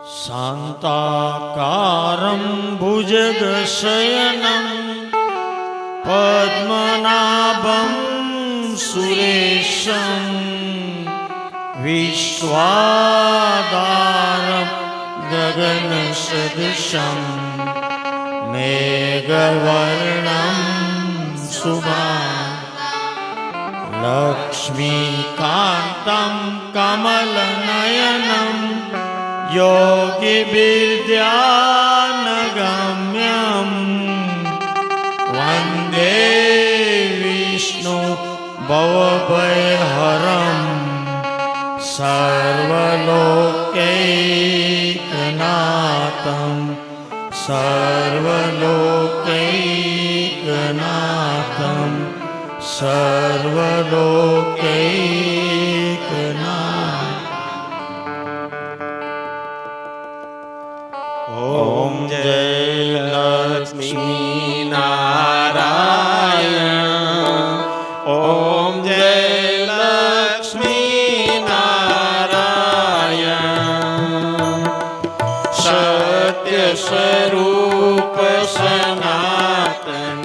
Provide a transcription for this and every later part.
शान्ताकारं भुजगशयनं पद्मनाभं सुरेशं विश्वाधारं गगनसदृशं मेघवर्णं शुभांगं लक्ष्मीकान्तं कमलनयनं योगिभिर्ध्यानगम्यं वन्दे विष्णु भवभयहरं सर्वलोकैकनाथं सर्वलोकैकनाथं सर्वलोकैकनाथं। ओम जय लक्ष्मी नारायण, ओम जय लक्ष्मी नारायण। सत्य स्वरूप सनातन,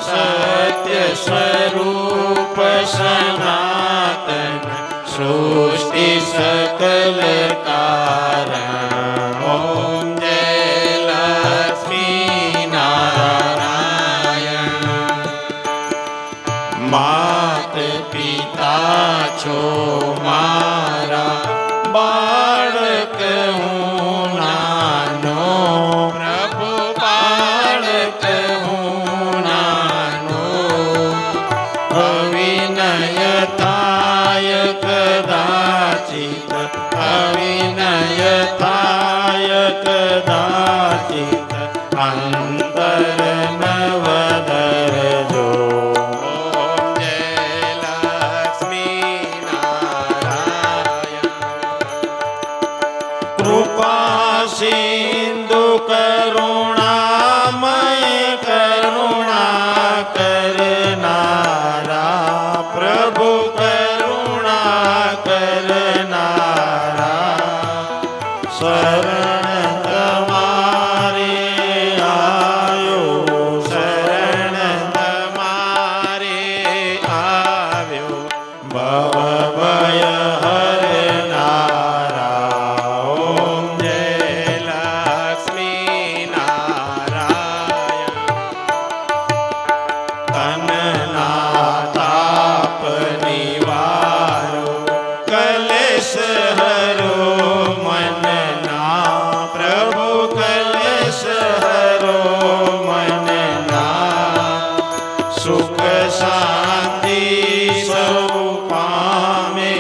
सत्य स्वरूप सनातन, सृष्टि सकल कारण। ओम मात पिता छो मारा, बाळक हूँ नानो, प्रभु बाळक हूँ नानो। अविनय थाय कदाचित, अविनय थाय कदाचित, अंतर नवदर जो। कृपा सिंधु करुणामय करुणा करनारा, प्रभु करुणा करनारा। शरण तुम्हारे आयो, शरण तुम्हारे आव्यो, भवभय हरनारा। सुख शांति सौ पामे,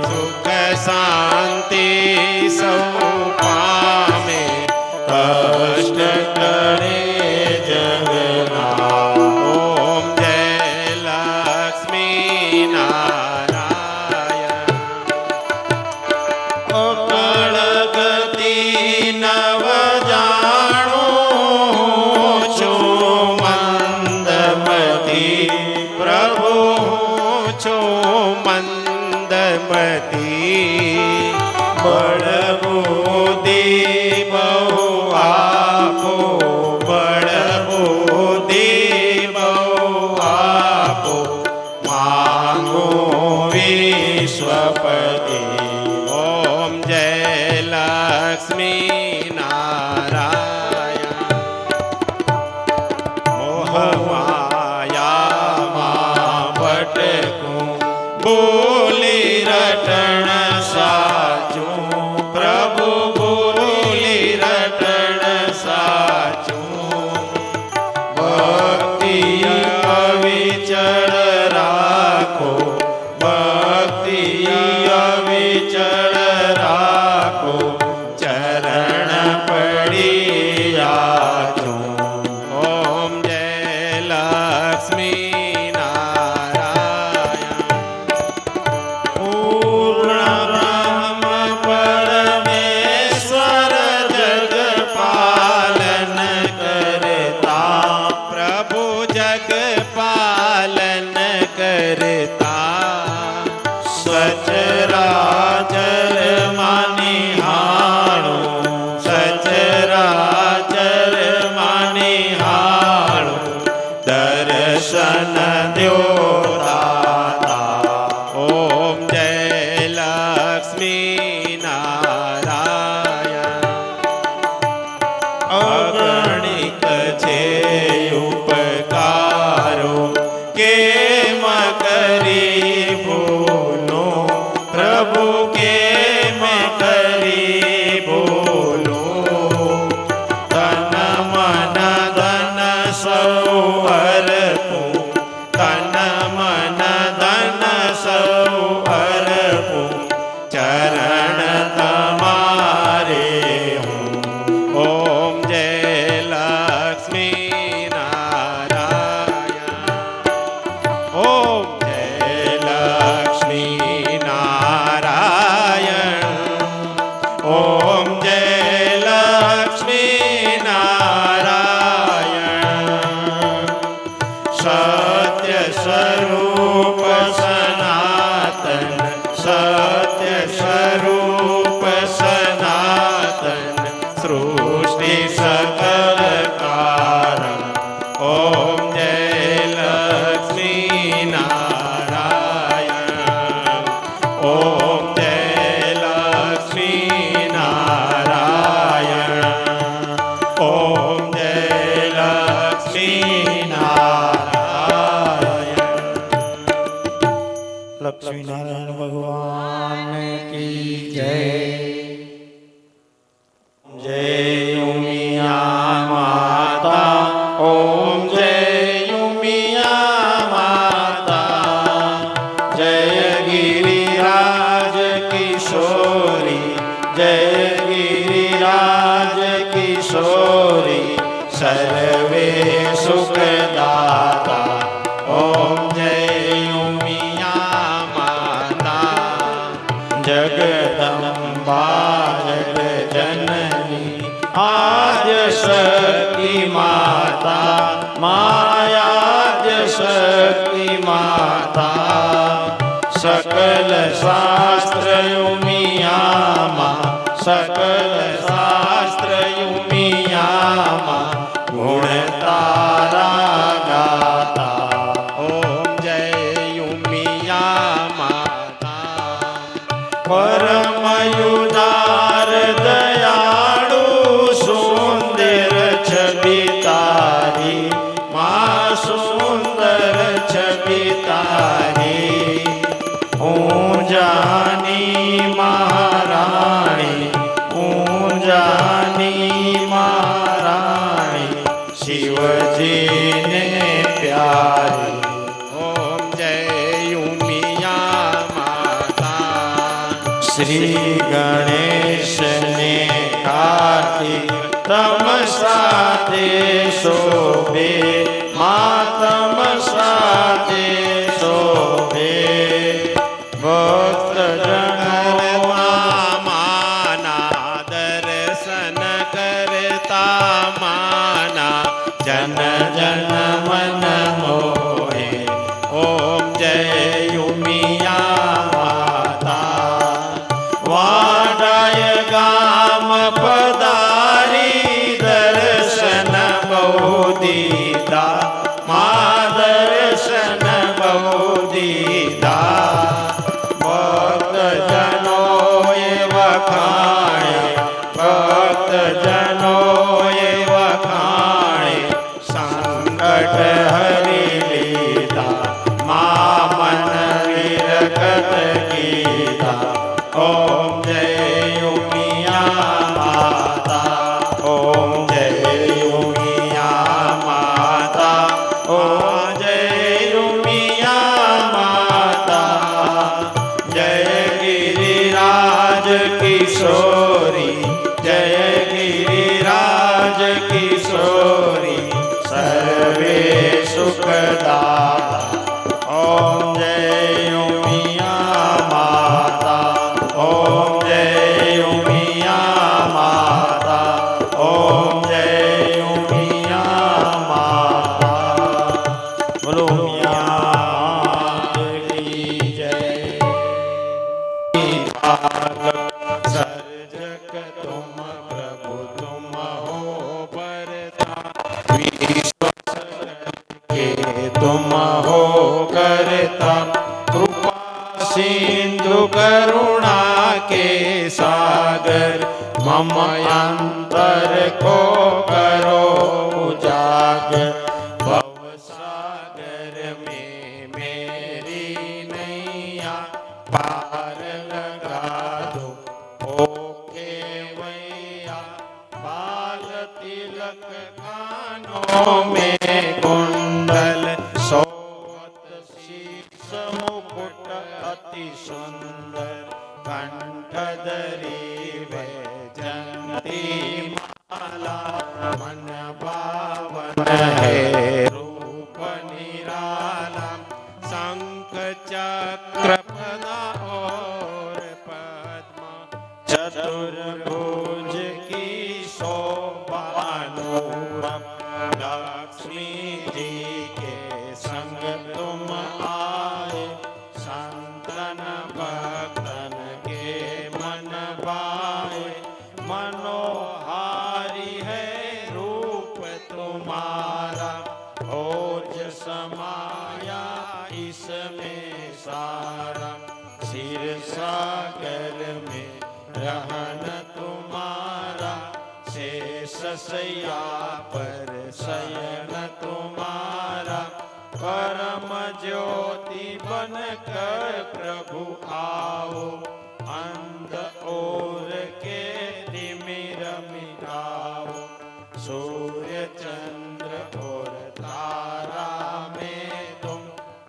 सुख शांति सौ पामे, कष्ट टळे जगना। ओम जय लक्ष्मी नारायण। अकळ गति नव जाणो छो, प्रभु छो मंदमती। बड़बुद्धि बहु आपो, बड़बुद्धि बहु आपो, मांगो विश्वपति। ओम जय लक्ष्मी नारायण। मोहमाया बोली रटण साचू, प्रभु बोली रटण साचू। भक्ति अविचल राखो, भक्ति अविचल राखो, चरण पड़ी आचू। ओम जय लक्ष्मी नारायण। દર્શન દ્યો દાતા ઓમ જય લક્ષ્મી નારાયણ અગણિત છે ઉપકારો કેમ કરી ભૂલો પ્રભુ કેમ કરી ભૂલો તન મન ધન સૌ અર્પું તન મન ધન સૌ અર્પું ચરણ તમારે હું ઓમ જય લક્ષ્મી નારાયણ ઓમ જય લક્ષ્મી નારાયણ ઓમ જય લક્ષ્મી નારાયણ સત્ય સ્વરૂપ સનાતન સત્ય સ્વરૂપ સનાતન સૃષ્ટિ સકલ કારણ ઓમ જય લક્ષ્મી નારાયણ ઓમ જય લક્ષ્મી નારાયણ ઓમ જય લક્ષ્મી નારાયણ લક્ષ્મીનારાયણ ભગવાન કી જય. જય ઉમિયા માતા ઓમ જય ઉમિયા માતા જય ગિરિરાજ કિશોરી જય ગિરિરાજ કિશોરી સર્વે સુખદાતા ઓમ જય ઉમિયા માતા જગદંબા જગજનની આજ શક્તિ માતા માયાજ શક્તિ માતા સકલ શાસ્ત્ર ઉમિયામાં સકલ શાસ્ત્ર ઉમિયામાં ગુણ તારા ગાતા ઓમ જય ઉમિયા માતા પરમયુદાર દયાળુ સુંદર છબી તારી મા સુંદર છબી તારી ઊંજાની મહારાણી ઊંજાની મહારાણી શિવજીને પ્યારી ઓમ જય ઉમિયા માતા શ્રી ગણેશને કાર્તિક તમ સાથે શોભે માતમ સાથે શોભે ભક્ત જનોમાં માના દર્શન કરતા માના જન જન મન મોહે ઓમ જય ઉમિયા માતા વાડાય ગામ પધારી દર્શન બહુ દીધા મા દર્શન બહુ દીધા ભક્ત જનોએ વખાણે ભક્ત જનોએ વખાણે સંકટ હરી લીધા મા મન વિરકત કીધા ઓમ જય ઉમિયા માતા ઓમ જય ઉમિયા માતા ઓમ જય ઉમિયા માતા જય ગિરિરાજ કિશોરી જય ગિરિરાજ કિશોરી સર્વે સુખદાતા ઓમ જય ઉમિયા માતા ઓમ જય ઉમિયા માતા ઓમ જય ઉમિયા માતા બોલો ઉમિયા કી જય સર્જ सिंधु करुणा के सागर मम अंतर को करो उजागर भव सागर में मेरी नैया पार लगा दो ओ केवैया बाल तिलक कानों में कुंडल सोवत शीश मुकुट अति सुंदर कंठधरी वैजयंती माला मन पावन है रूप निराला शंख चक्र गदा और पद्म चतुर्भुज की शोभा अनुरम लक्ष्मी जी के संग तुम आए संतन भक्तन के मन भाए मनोहारी है रूप तुम्हारा ओज समाया इसमें सारा सिर सागर में रहन तुम्हारा शेष सैया पर शयन तुम्हारा परम ज्योति बन कर प्रभु आओ अंध और के तिमिर मिटाओ सूर्य चंद्र और तारा में तुम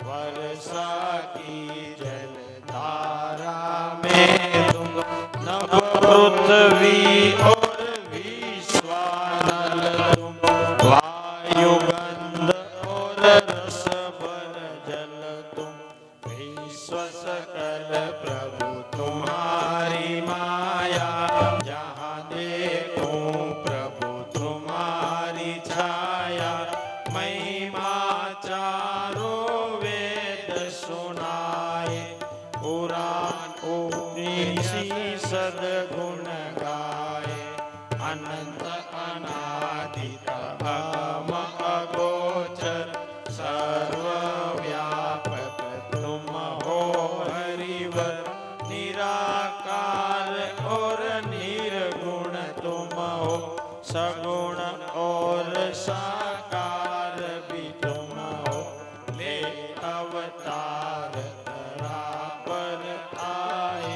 वर्षा की जल धारा में तुम नभ पृथ्वी और विश्वानल तुम वायु गंध और रस भर जल तुम विश्व सकल प्रभु तुम्हारी माया जहाँ देखूं प्रभु तुम्हारी छाया महिमा चारों वेद सुनाए पुराण उपनिषद गुण गाए अनंत अनादित अगम अगोचर सर्वव्यापक तुम हो हरिवर निराकार और निर्गुण तुम हो सगुण और साकार भी तुम हो ले अवतार धरा पर आए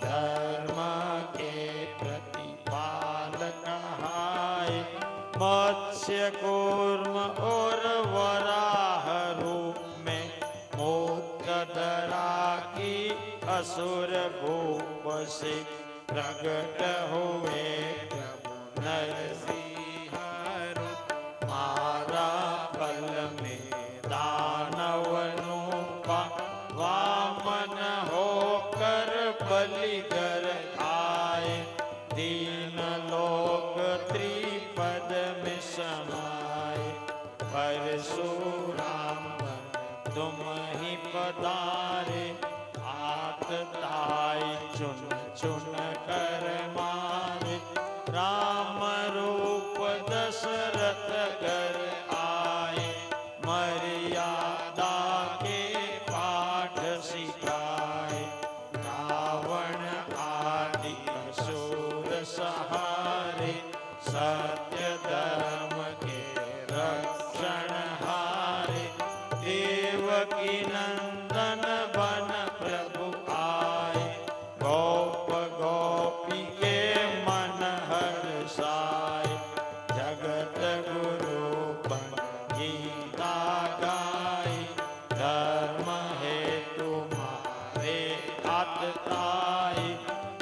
धर्म के प्रतिपालक हाय मत्स्य कूर्म और वराह रूप में मोक्षधरा की असुर भूप से प्रकट हुए प्रभु नरसिंह रूप मारा बल में दानवनुपा वामन होकर बलिगर आए दीन लोक त्रिपद में समाए परशुराम तुम ही पधारे हाथ ताई चुन चुन कर मारे राम रूप दशरथ घर आए मर्यादा के पाठ सिखाए रावण आदि असुर सहारे सत्य धर्म के रक्षण हारे देवकी नंदन बन प्रभु आए गोप गोपी के मन हर्षाए जगत गुरु बन गीता गाए धर्म हेतु मारे आतताए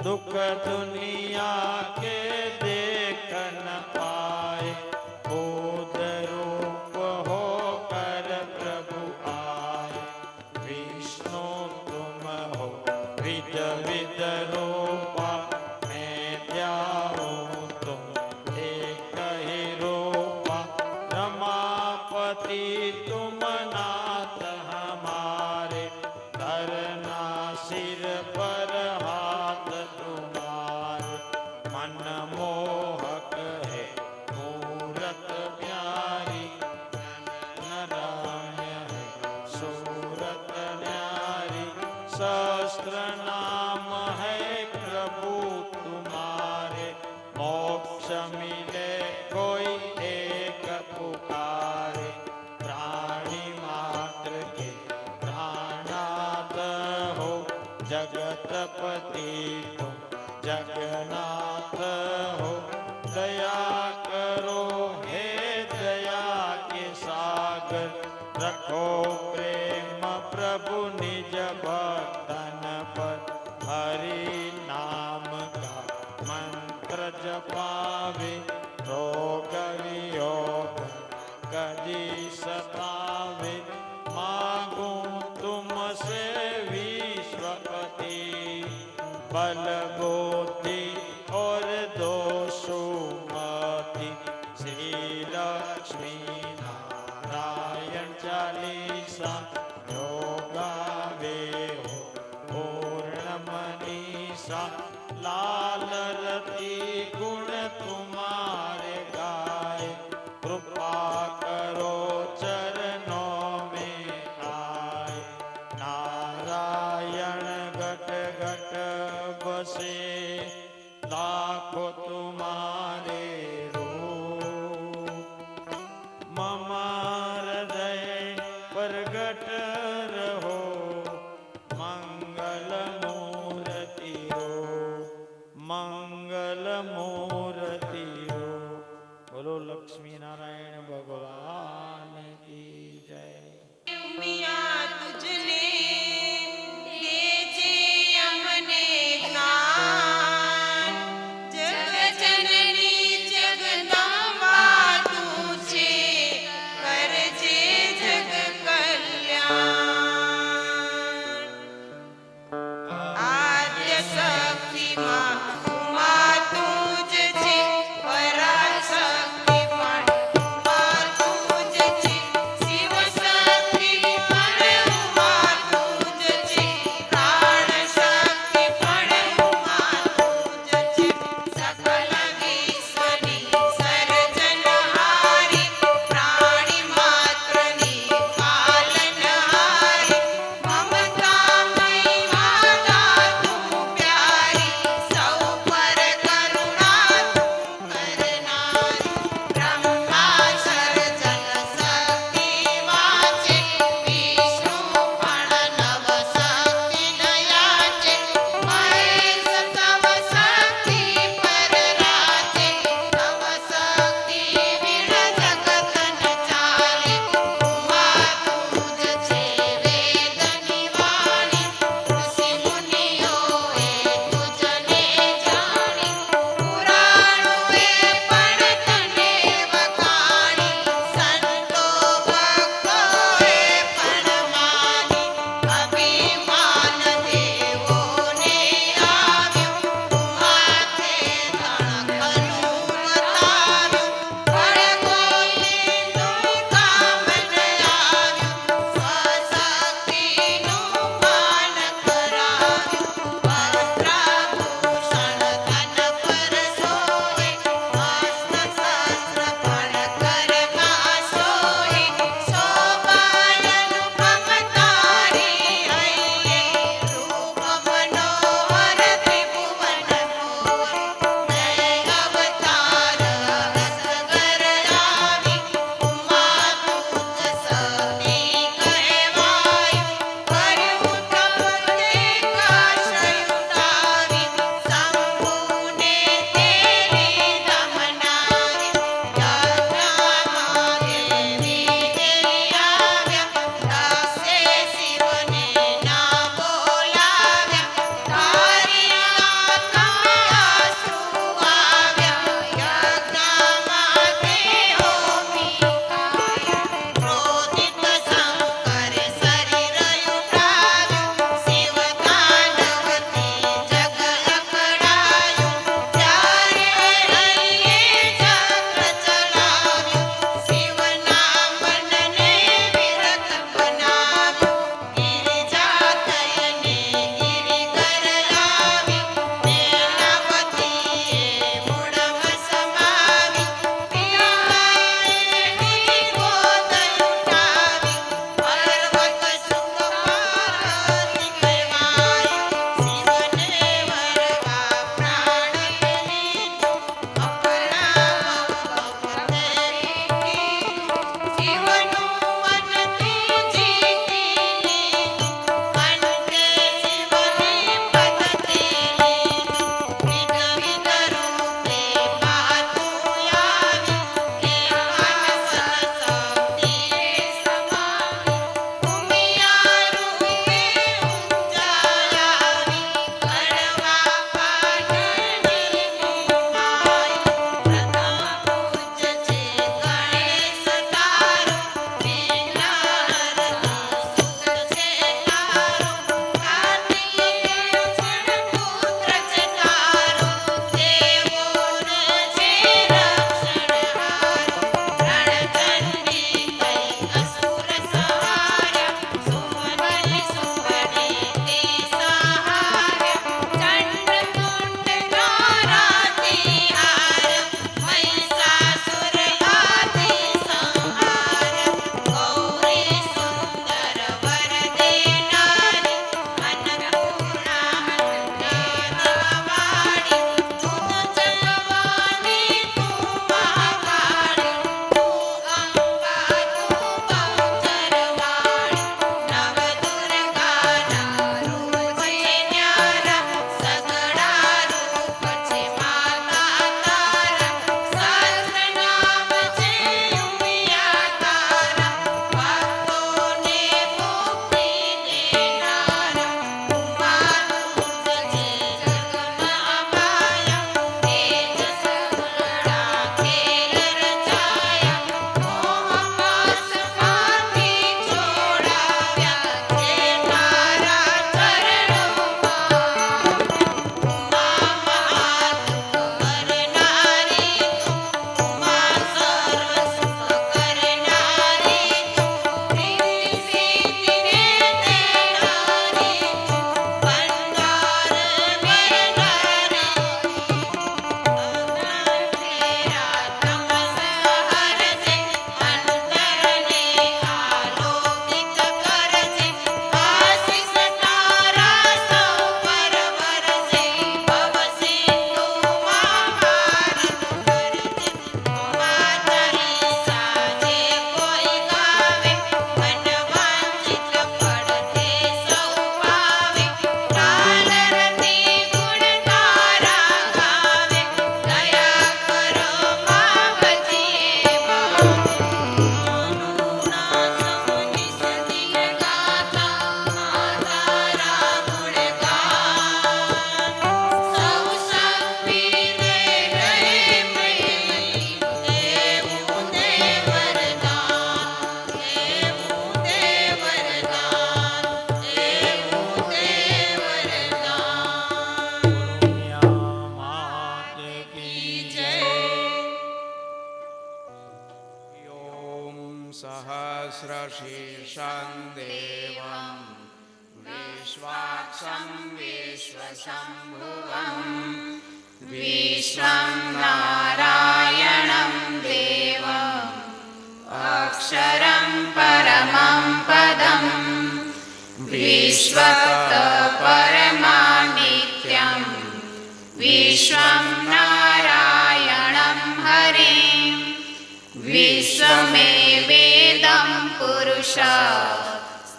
दुख दुनिया के देख न पाए बोध रूप होकर प्रभु आए विष्णु तुम हो विद विद रूपा मैं ध्याऊं तुम एक ही रूपा रमापति तुम नाथ हमारे धरना सिर पर हाथ तुम्हारे मन मोहक है मूरत प्यारी नरम्य है सूरत न्यारी सहस्त्र नाम है प्रभु तुम्हारे, मोक्ष मिले कोई एक पुकारे। प्राणी मात्र के प्राणनाथ हो, जगतपति तुम जगन्नाथ हो। दया करो हे दया के सागर, रखो प्रेम प्रभु निज भक्तन पर। हरि नाम का मंत्र जपावे, रोग वियोग कदी सतावे। मांगू तुमसे विश्वपति, बल बुद्धि और दोषुमति। श्री लक्ष्मी नारायण चालीसा, जो गावे हो पूर्ण मनीषा। लाल रति गुण तुम्हारे गाए, कृपा करो चरणों में आए। नारायण घट घट बसे, लाखों तुम्हारे रूप। मम हृदय प्रगट रहो, मंगल मूर्ति हो, मंगल मूर्ति हो। बोलो लक्ष्मी नारायण भगवान की जय। मिया तुझने दे जे अमने ज्ञान। વિશ્વં નારાયણં દેવં અક્ષરં પરમં પદં વિશ્વત પરમા નિત્યં વિશ્વં નારાયણં હરિં વિશ્વમેવેદં પુરુષ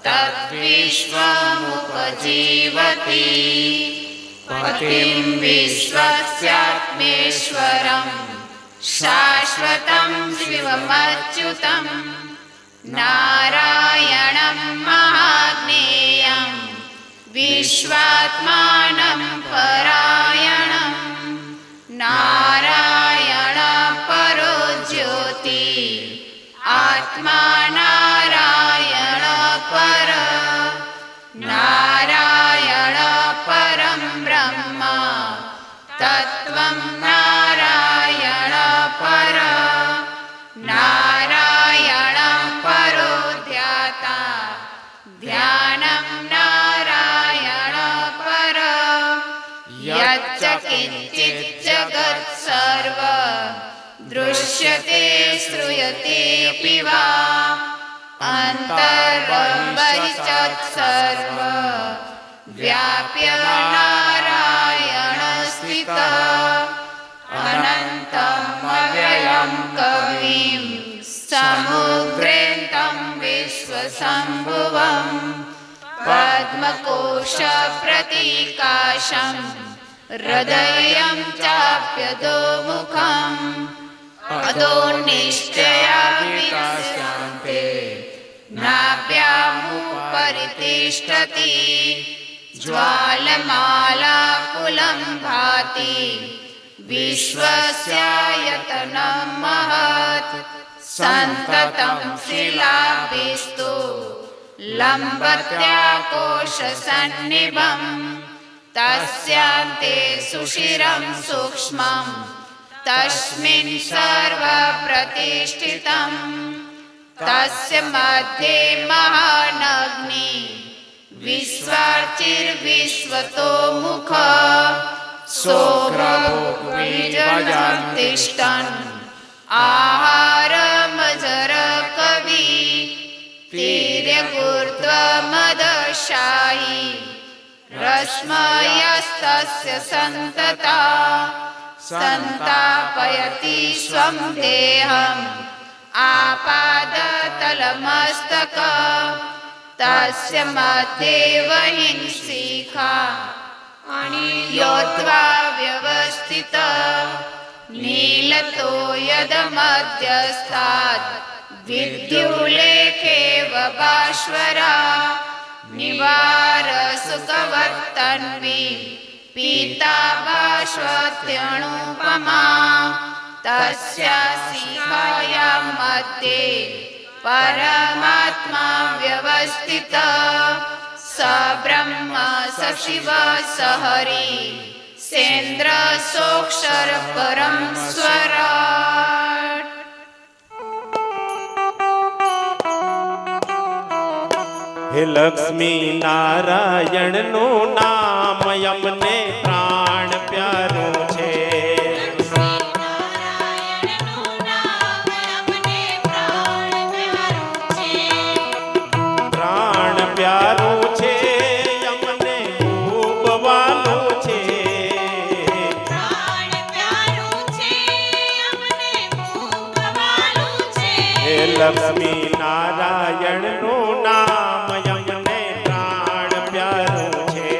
તદ્વિશ્વમુપજીવતિ પતિં વિશ્વસ્યાત્મેશ્વરં શાશ્વतं શિવમચ્યુतं નારાયણં મહાજ્ઞેયં વિશ્વાત્માनं પરાયણં નારાયણ પરો જ્યોતિ આત્મા નારાયણ પર નારાયણ પરમ બ્રહ્મ તત્વં નારાયણ પર નારાયણ પરો ધ્યાતા ધ્યાનં નારાયણ પર યચ્ચ કિંચિત જગત સર્વ દૃશ્યતે શ્રૂયતે અપી વા અંતર્બહિશ્ચ સર્વ વ્યાપ્ય નારાયણ સ્થિત અનંતમ અવ્યયમ કવિમ સમુદ્રેન્તમ વિશ્વસંભુવમ પદ્મકોશ પ્રતિકાશમ હૃદયં ચાપ્યધોમુખમ અધો નિશ્ચયા વિકાશાન્તે નાભ્યામુપરિતિષ્ઠતિ જ્વાલમાલાકુલં ભાતિ વિશ્વસ્યાયતनं મહत् સંતतं શિલાભિસ્તુ લંબત્યાકોશસન્નિભં તસ્યાન્તે સુષિરં સૂક્ષ્મં તસ્મિन् સર્વપ્રતિષ્ઠિतं તસ્ય મધ્યે મહાનગ્નિ વિશ્વાર્ચિર્વિશ્વતો મુખ સોગ્રભોગવિજયતિષ્ઠन् આહારમજર કવિ તીર્યગુર્ધ્વમદશાયી રશ્મયસ્તસ્ય સંતતા સંતાપયતિ સ્વં દેહં આપાદતલમસ્તક તસ્ય મધ્યે વહિંસિકા યોદ્ધ્વા વ્યવસ્થિત નીલતો યદમધ્યસ્થાદ વિદ્યુલેખેવ ભાસ્વરા નિવાર સુખવર્તન્વી પીતાભાસ્વત્યણુપમા તસ્યાસિકાયાં મધ્યે પરમાત્મા વ્યવસ્થિત સ બ્રહ્મ સ શિવ સ હરિ સેન્દ્ર સોક્ષર પરમ સ્વરાટ. હે લક્ષ્મી નારાયણનું નામ અમને પ્રાણ પ્યારું છે. પ્રાણ પ્યારું છે અમને ભૂપવાનું છે. હે લક્ષ્મી નારાયણનું નામ અમને પ્રાણ પ્યારું છે.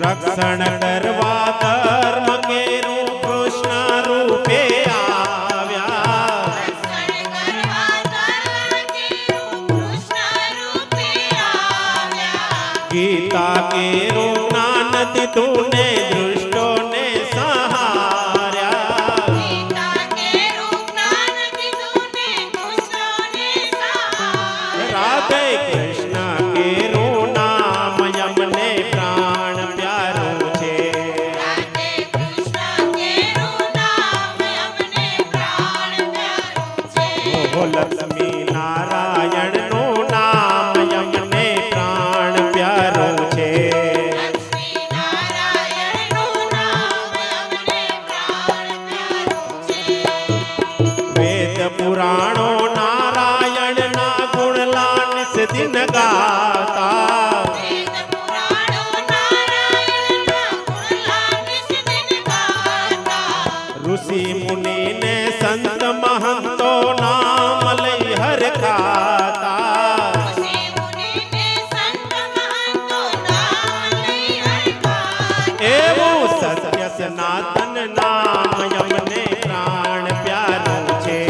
રક્ષણ કરવા ધર્મ કેરું કૃષ્ણ રૂપે આવ્યા. ગીતા કેરું જ્ઞાન દીધું ને દૃષ્ટોને સહાર્યા. રાધે કૃષ્ણ કેરું નામ યમને પ્રાણ પ્યારું છે. ઓહો લક્ષ્મી નારાયણ નું નામ યમને પ્રાણ પ્યારું છે. વેદ પુરાણો નારાયણ ના ગુણલા નિસ્દિન ગાતા. ઋષિ મુનિ ને સંત મહંતો નામ લઈ હર ખાતા. એવું સત્ય સનાતન નામ યમને પ્રાણ પ્યારું છે.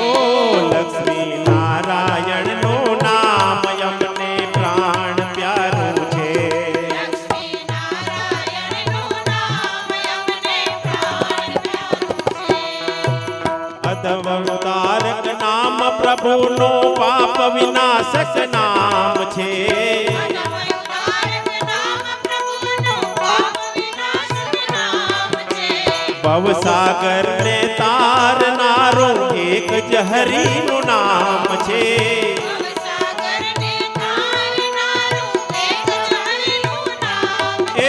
ઓ લક્ષ્મી નારાયણ નું નામ યમને પ્રાણ પ્યારું છે. અદવતારક નામ પ્રભુનો પાપ વિનાશક નામ છે. ભવસાગર ને તારનારું એક જ હરિનું નામ છે.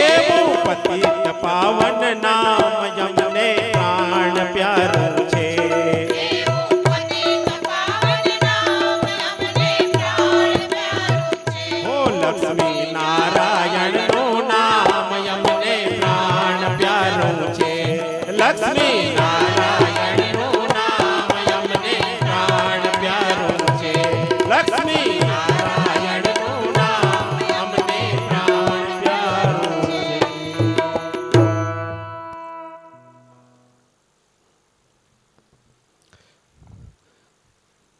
એવું પતિત પાવન નામ યમને પ્રાણ પ્યારું છે. ઓ લક્ષ્મી નારાયણ નું નામ યમને પ્રાણ પ્યારું છે. લક્ષ્મી નારાયણ નું નામ યમને પ્રાણ પ્યારું છે. લક્ષ્મી નારાયણ નું નામ અમને પ્રાણ પ્યારું છે.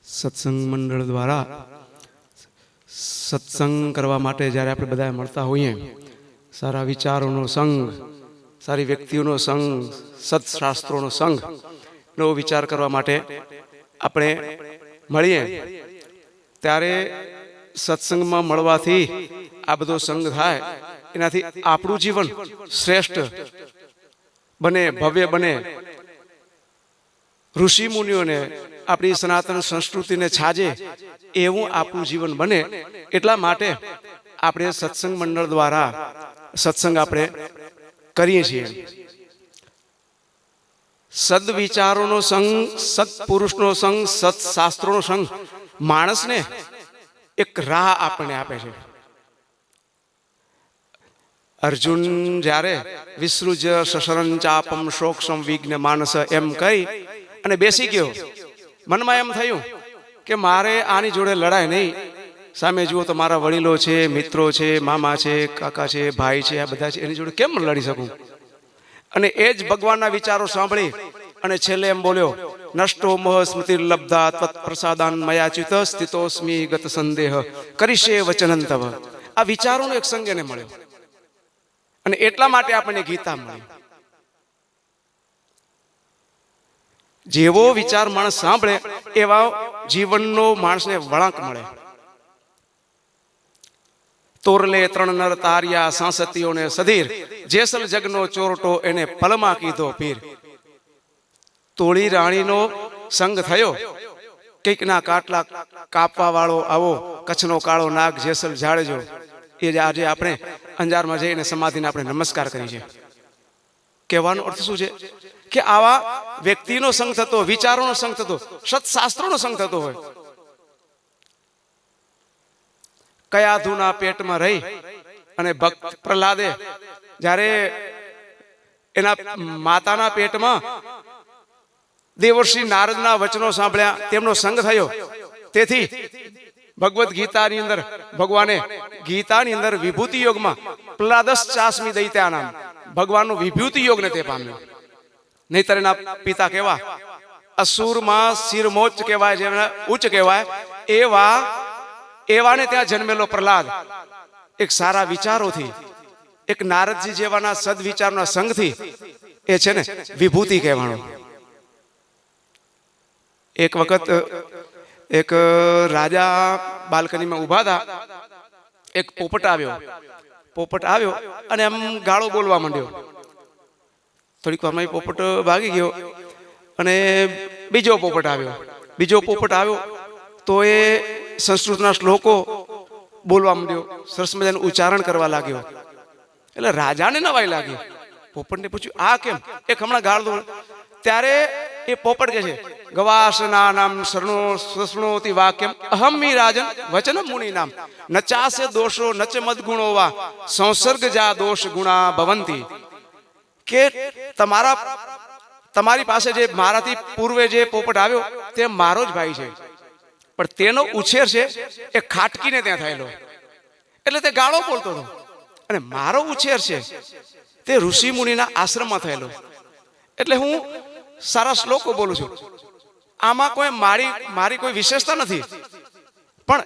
સત્સંગ મંડળ દ્વારા સત્સંગ કરવા માટે જ્યારે આપણે બધા મળતા હોઈએ, સારા વિચારોનો સંઘ, સારી વ્યક્તિઓનો સંઘ, સત્શાસ્ત્રોનો સંઘ નો વિચાર કરવા માટે આપણે મળીએ, ત્યારે સત્સંગમાં મળવાથી આ બધો સંઘ થાય, એનાથી આપણું જીવન શ્રેષ્ઠ બને, ભવ્ય બને. ઋષિ મુનિઓને આપણી સનાતન સંસ્કૃતિને છાજે એવું આપણું જીવન બને. એટલા માટે આપણે સત્સંગ મંડળ દ્વારા સત્સંગ આપણે કરીએ છીએ. સદવિચારોનો સંઘ, સત્પુરુષનો સંઘ, સત્શાસ્ત્રોનો સંઘ માણસને એક રાહ આપણને આપે છે. અર્જુન જ્યારે વિસૃજ સશરં ચાપમ શોક્ષમ વિઘ્ન માનસ એમ કહી અને બેસી ગયો, મનમાં એમ થયું કે મારે આની જોડે લડાય નહીં. સામે જુઓ તો મારા વડીલો છે, મિત્રો છે, મામા છે, કાકા છે, ભાઈ છે, આ બધા છે, એની જોડે કેમ લડી શકું? અને એ જ ભગવાનના વિચારો સાંભળી અને છેલ્લે એમ બોલ્યો, નષ્ટો મોહ સ્મૃતિ લબ્ધા તત્ પ્રસાદાન મયાચ્યુત સ્થિતોસ્મિ ગત સંદેહ કરીશે વચનં તવ. આ વિચારોનો એક સંગ એને મળ્યો અને એટલા માટે આપણને ગીતા મળી. જેવો વિચાર માણસ સાંભળે એવા જીવનનો માણસને વળાંક મળે. તોરલે ત્રણ નર તાર્યા સાંસતીઓને સધીર, જેસલ જગનો ચોરટો એને પલમાં કીધો પીર. તોળી રાણીનો સંગ થયો, કંઈકના કાટલા કાપવા વાળો આવો કચ્છનો કાળો નાગ જેસલ જાડેજો, એ આજે આપણે અંજારમાં જઈને સમાધિને આપણે નમસ્કાર કરી છે. કહેવાનો અર્થ શું છે કે આવા વ્યક્તિનો સંગ થતો, વિચારોનો સંગ થતો, સત્શાસ્ત્રોનો સંગ થતો હોય. કયા ધૂના પેટમાં રહી અને ભક્ત પ્રહલાદે જ્યારે એના માતાના પેટમાં દેવર્ષિ નારદના વચનો સાંભળ્યા, તેમનો સંગ થયો, તેથી ભગવદ્ ગીતાની અંદર ભગવાને ગીતાની અંદર વિભૂતિ યોગમાં પ્રહલાદસ ચાસમી દૈત્યા નામ ભગવાનનું વિભૂતિ યોગને તે પામ્યો. નહીતર એના પિતા કેવા અસુરમાં શિરમોચ્ચ કહેવાય, જેમને ઉચ્ચ કહેવાય, એવાને ત્યાં જન્મેલો પ્રહલાદ એક સારા વિચારોથી, એક નારદજી જેવાના સદવિચારના સંગથી એ છે ને વિભૂતિ કહેવાનો. એક વખત એક રાજા બાલ્કનીમાં ઉભા હતા, એક પોપટ આવ્યો અને એમ ગાળો બોલવા માંડ્યો. થોડીક વારમાં પોપટ ભાગી ગયો અને બીજો પોપટ આવ્યો તો એ સંસ્કૃતના શ્લોકો બોલવા માંડ્યો, સરસ મજાનું ઉચ્ચારણ કરવા લાગ્યો. એટલે રાજાને નવાઈ લાગી. પોપટને પૂછ્યું આ કેમ? એક હમણાં ગાળ દો. ત્યારે એ પોપટ કહે છે ગવાસના નામ શૃણોતિ વાક્યમ અહમ મી રાજન વચન મુનિ નામ નચાસે દોષો નચ મદગુણો વા સંસર્ગ જા દોષ ગુણા ભવંતી. કે તમારી પાસે જે મારાથી પૂર્વે જે પોપટ આવ્યો તે મારો જ ભાઈ છે, પણ તેનો ઉછેર છે એ ખાટકીને ત્યાં થયેલો, એટલે તે ગાળો બોલતો હતો. અને મારો ઉછેર છે તે ઋષિ મુનિના આશ્રમમાં થયેલો, એટલે હું સારા શ્લોકો બોલું છું. આમાં કોઈ મારી કોઈ વિશેષતા નથી, પણ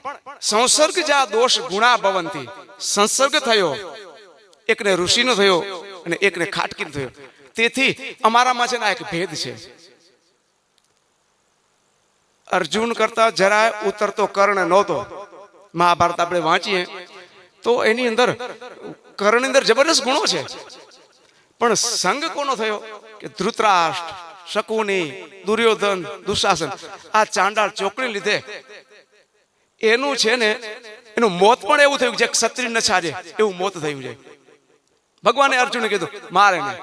સંસર્ગ જા દોષ ગુણા ભવંતી. સંસર્ગ થયો, એકને ઋષિનો થયો અને એકને ખાટકીનો થયો, તેથી અમારામાં છે ને આ એક ભેદ છે. અર્જુન કરતા જરાય ઉતરતો કર્ણ નહોતો. મહાભારત આપણે વાંચીએ તો એની અંદર કર્ણની અંદર જબરદસ્ત ગુણો છે, પણ સંગ કોનો થયો કે ધૃતરાષ્ટ્ર, શકુની, દુર્યોધન, દુશાસન, આ ચાંડાળ ચોકડી લીધે એનું છે ને એનું મોત પણ એવું થયું જે ક્ષત્રિય ન છાજે એવું મોત થયું છે. ભગવાને અર્જુને કીધું મારે ને,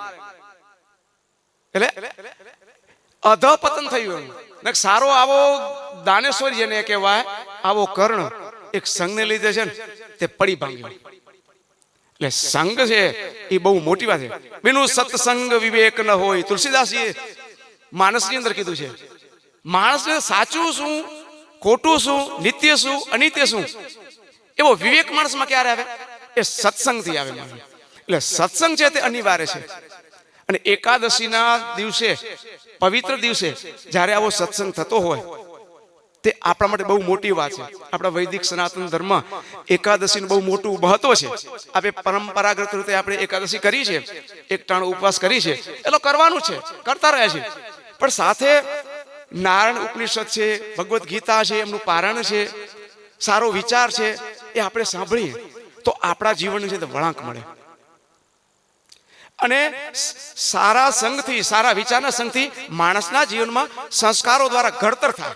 એટલે અધપતન થયું એનું. સારો આવો દાનેશ્વર જેને કહેવાય આવો કર્ણ એક સંઘને લીધે છે ને તે પડી ભાંગ્યો. એટલે સંઘ છે એ બહુ મોટી વાત છે. બીનું સત્સંગ વિવેક ન હોય. તુલસીદાસજીએ માણસની અંદર કીધું છે, માણસને સાચું શું, ખોટું શું, નિત્ય શું, અનિત્ય શું, એવો વિવેક માણસમાં ક્યારે આવે? એ સત્સંગથી આવે. એટલે સત્સંગ છે તે અનિવાર્ય છે. અને એકાદશીના દિવસે, પવિત્ર દિવસે જ્યારે આવો સત્સંગ થતો હોય તે આપણા માટે બહુ મોટી વાત છે. આપણા વૈદિક સનાતન ધર્મ એકાદશીનું બહુ મોટું મહત્વ છે. આપણે પરંપરાગત રીતે આપણે એકાદશી કરી છે, એક ટાણો ઉપવાસ કરી છે, એટલે કરવાનું છે, કરતા રહ્યા છે. પણ સાથે નારાયણ ઉપનિષદ છે, ભગવદ્ ગીતા છે, એમનું પારાયણ છે, સારો વિચાર છે, એ આપણે સાંભળીએ તો આપણા જીવનની છે વળાંક મળે. અને સારા સંગથી, સારા વિચારના સંગથી માણસના જીવનમાં સંસ્કારો દ્વારા ઘડતર થાય.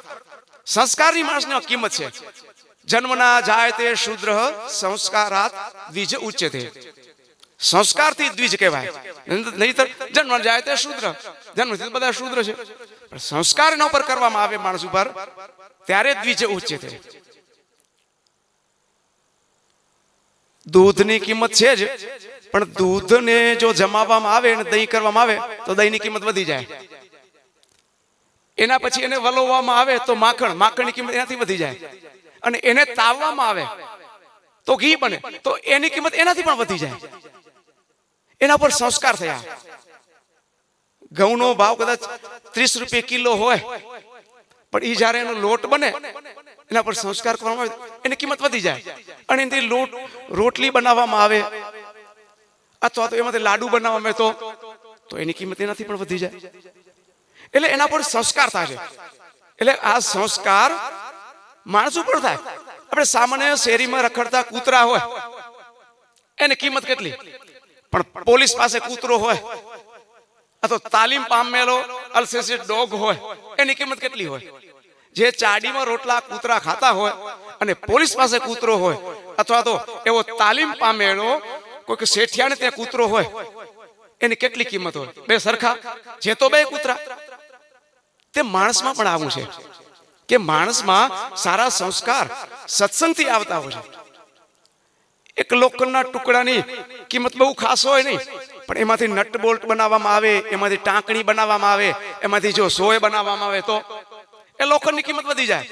સંસ્કારની માણસની કિંમત છે. જન્મના જાય તે શૂદ્ર સંસ્કારાત દ્વિજ ઉચ્યતે. સંસ્કારથી દ્વિજ કહેવાય, નહીતર જન્મ જાય તે શૂદ્ર, જન્મથી બધા શૂદ્ર છે. પણ સંસ્કાર એના ઉપર કરવામાં આવે માણસ ઉપર ત્યારે દ્વિજ ઉચ્યતે. દૂધની કિંમત છે જ, પણ દૂધને જો જમાવવામાં આવે અને દહીં કરવામાં આવે તો દહીંની કિંમત વધી જાય. એના પછી એને વલોવવામાં આવે તો માખણની કિંમત એનાથી વધી જાય. અને એને તાવવામાં આવે તો ઘી બને તો એની કિંમત એનાથી પણ વધી જાય. એના પર સંસ્કાર થયા. ઘઉંનો ભાવ કદાચ 30 રૂપિયા કિલો હોય, પણ એ જ્યારે એનો લોટ બને એના પર સંસ્કાર કરવામાં આવે એની કિંમત વધી જાય. અને એનાથી રોટલી બનાવવામાં આવે અથવા તો એમાંથી લાડુ બનાવવામાં આવે તો એની કિંમત એનાથી પણ વધી જાય. એટલે એના પર સંસ્કાર થાય છે. એટલે આ સંસ્કાર માણસ ઉપર થાય. આપણે સામાન્ય શેરીમાં રખડતા કૂતરા હોય એની કિંમત કેટલી, પણ પોલીસ પાસે કૂતરો હોય અથવા તાલીમ પામેલો અલ્સેસિડ ડોગ હોય એની કિંમત કેટલી હોય. જે ચાડીમાં રોટલા કૂતરા ખાતા હોય અને પોલીસ પાસે કૂતરો હોય અથવા તો એવો તાલીમ પામેલો કોઈ શેઠિયાને ત્યાં કૂતરો હોય એની કેટલી કિંમત હોય? બે સરખા છે તો બે કૂતરા. તે માણસમાં પણ આવું છે કે માણસમાં સારા સંસ્કાર સત્સંગથી આવતા હોય છે. એક લોખંડના ટુકડાની કિંમત બહુ ખાસ હોય નહીં, પણ એમાંથી નટ બોલ્ટ બનાવવામાં આવે, એમાંથી ટાંકણી બનાવવામાં આવે, એમાંથી જો સોય બનાવવામાં આવે તો એ લોખંડની કિંમત વધી જાય.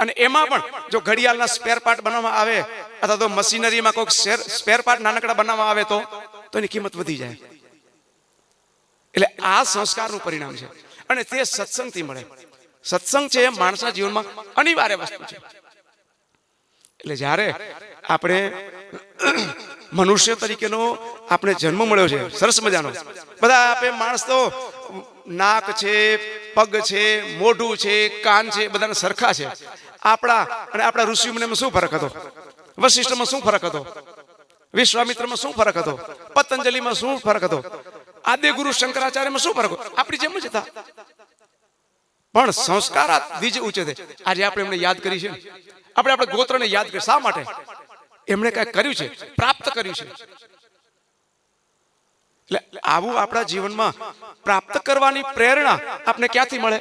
અને એમાં પણ જો ઘડિયાળના સ્પેર પાર્ટ બનાવવામાં આવે અથવા તો મશીનરીમાં કોઈક સ્પેર પાર્ટ નાનકડા બનાવવામાં આવે તો એની કિંમત વધી જાય. એટલે આ સંસ્કારનું પરિણામ છે અને તે સત્સંગથી મળે. સત્સંગ છે એ માણસના જીવનમાં અનિવાર્ય વસ્તુ છે. એટલે જ્યારે આપણે મનુષ્ય તરીકેનો આપણે જન્મ મળ્યો છે સરસ મજાનો, બધા આપણે માણસ તો નાક છે, પગ છે, મોઢું છે, કાન છે, બધાને સરખા છે. આપણા અને આપણા ઋષિમુનિમાં શું ફરક હતો? વશિષ્ઠમાં શું ફરક હતો? વિશ્વામિત્રમાં શું ફરક હતો? પતંજલિમાં શું ફરક હતો? આદ્ય ગુરુ શંકરાચાર્યમાં શું ફરક હતો? આપણી જેમ જ હતા, પણ સંસ્કાર બીજ ઊંચે છે. આજે આપણે એમને યાદ કરી છે, આપણે આપણા ગોત્રને યાદ કરી. શા માટે? એમણે કઈ કર્યું છે, પ્રાપ્ત કર્યું છે. એટલે આવું આપણા જીવનમાં પ્રાપ્ત કરવાની પ્રેરણા આપણે ક્યાંથી મળે?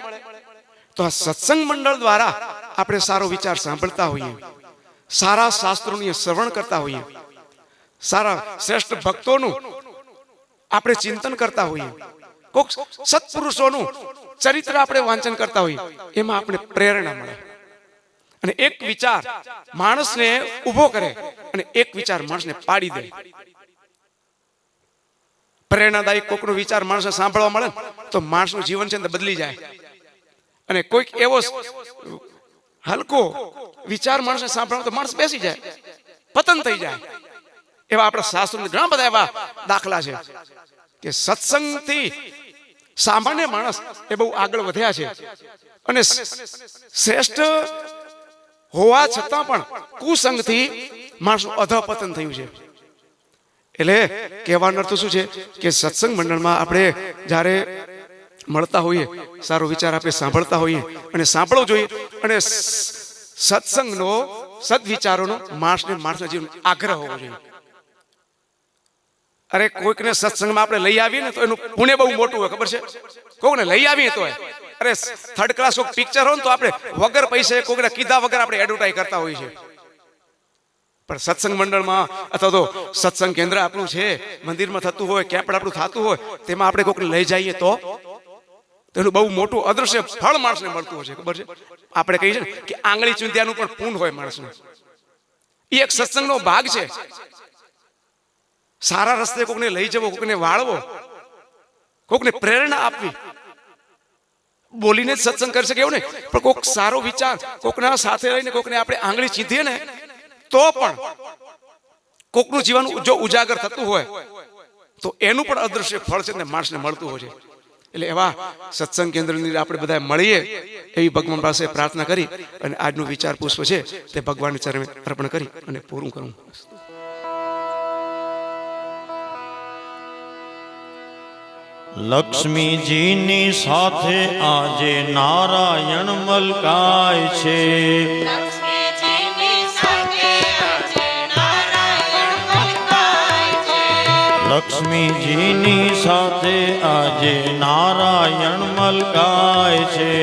તો આ સત્સંગ મંડળ દ્વારા આપણે સારો વિચાર સાંભળતા હોઈએ, સારા શાસ્ત્રોની શ્રવણ કરતા હોઈએ, સારા શ્રેષ્ઠ ભક્તોનું આપણે ચિંતન કરતા હોઈએ, કોઈક સત્પુરુષોનું ચરિત્ર આપણે વાંચન કરતા હોઈએ, એમાં આપણે પ્રેરણા મળે. અને એક વિચાર માણસને ઉભો કરે અને એક વિચાર માણસને પાડી દે. પ્રેરણાદાયક કોઈકનો વિચાર માણસને સાંભળવા મળે તો માણસનું જીવન છે ને બદલી જાય. અને કોઈક એવો હલકો વિચાર માણસને સાંભળવા તો માણસ બેસી જાય, પતન થઈ જાય. એવા આપણા શાસ્ત્રોના ઘણા બધા એવા દાખલા છે કે સત્સંગથી સામાન્ય માણસ એ બહુ આગળ વધ્યા છે. અને શ્રેષ્ઠ હોવા છતાં પણ કુસંગથી માણસનું અધપતન થયું છે. એટલે કહેવાનો અર્થ શું છે કે સત્સંગ મંડળમાં આપણે જ્યારે મળતા હોઈએ, સારો વિચાર આપણે સાંભળતા હોઈએ અને સાંભળવો જોઈએ. અને સત્સંગનો, સદવિચારોનો માણસના જીવન આગ્રહ હોવો જોઈએ. અરે કોઈકને સત્સંગમાં આપણે લઈ આવીએ ને તો એનું પુણ્ય બહુ મોટું હોય, ખબર છે? કોઈને લઈ આવીએ તો અરે થર્ડ ક્લાસ કોઈક પિક્ચર હોય ને તો આપણે વગર પૈસે કોઈને કીધા વગર આપણે એડવર્ટાઈઝ કરતા હોઈએ છીએ. પણ સત્સંગ મંડળમાં અથવા તો સત્સંગ કેન્દ્ર આપણું છે, મંદિરમાં થતું હોય, ક્યાં પણ આપણું થતું હોય, તેમાં આપણે કોઈકને લઈ જઈએ તો એનું બહુ મોટું અદૃશ્ય ફળ માણસને મળતું હોય છે. ખબર છે? આપણે કહીએ છીએ કે આંગળી ચૂંધ્યાનું પણ પૂન હોય માણસને. એ એક સત્સંગનો ભાગ છે. સારા રસ્તે કોકને લઈ જવો, કોકને વાળવો, કોકને પ્રેરણા આપવી. બોલીને જ સત્સંગ કરી શકે એવું નહીં, પણ કોઈક સારો વિચાર કોકના સાથે રહીને કોકને આપણે આંગળી ચીંધીએ ને તો પણ કોકનું જીવન જો ઉજાગર થતું હોય તો એનું પણ અદૃશ્ય ફળ છે ને માણસને મળતું હોય છે. એટલે એવા સત્સંગ કેન્દ્રની આપણે બધા મળીએ એવી ભગવાન પાસે પ્રાર્થના કરી અને આજનું વિચાર પુષ્પ છે તે ભગવાનને ચરણે અર્પણ કરી અને પૂરું કરું. લક્ષ્મીજીની સાથે આજે નારાયણ મલકાય છે. લક્ષ્મીજીની સાથે આજે નારાયણ મલકાય છે. લક્ષ્મીજીની સાથે આજે નારાયણ મલકાય છે.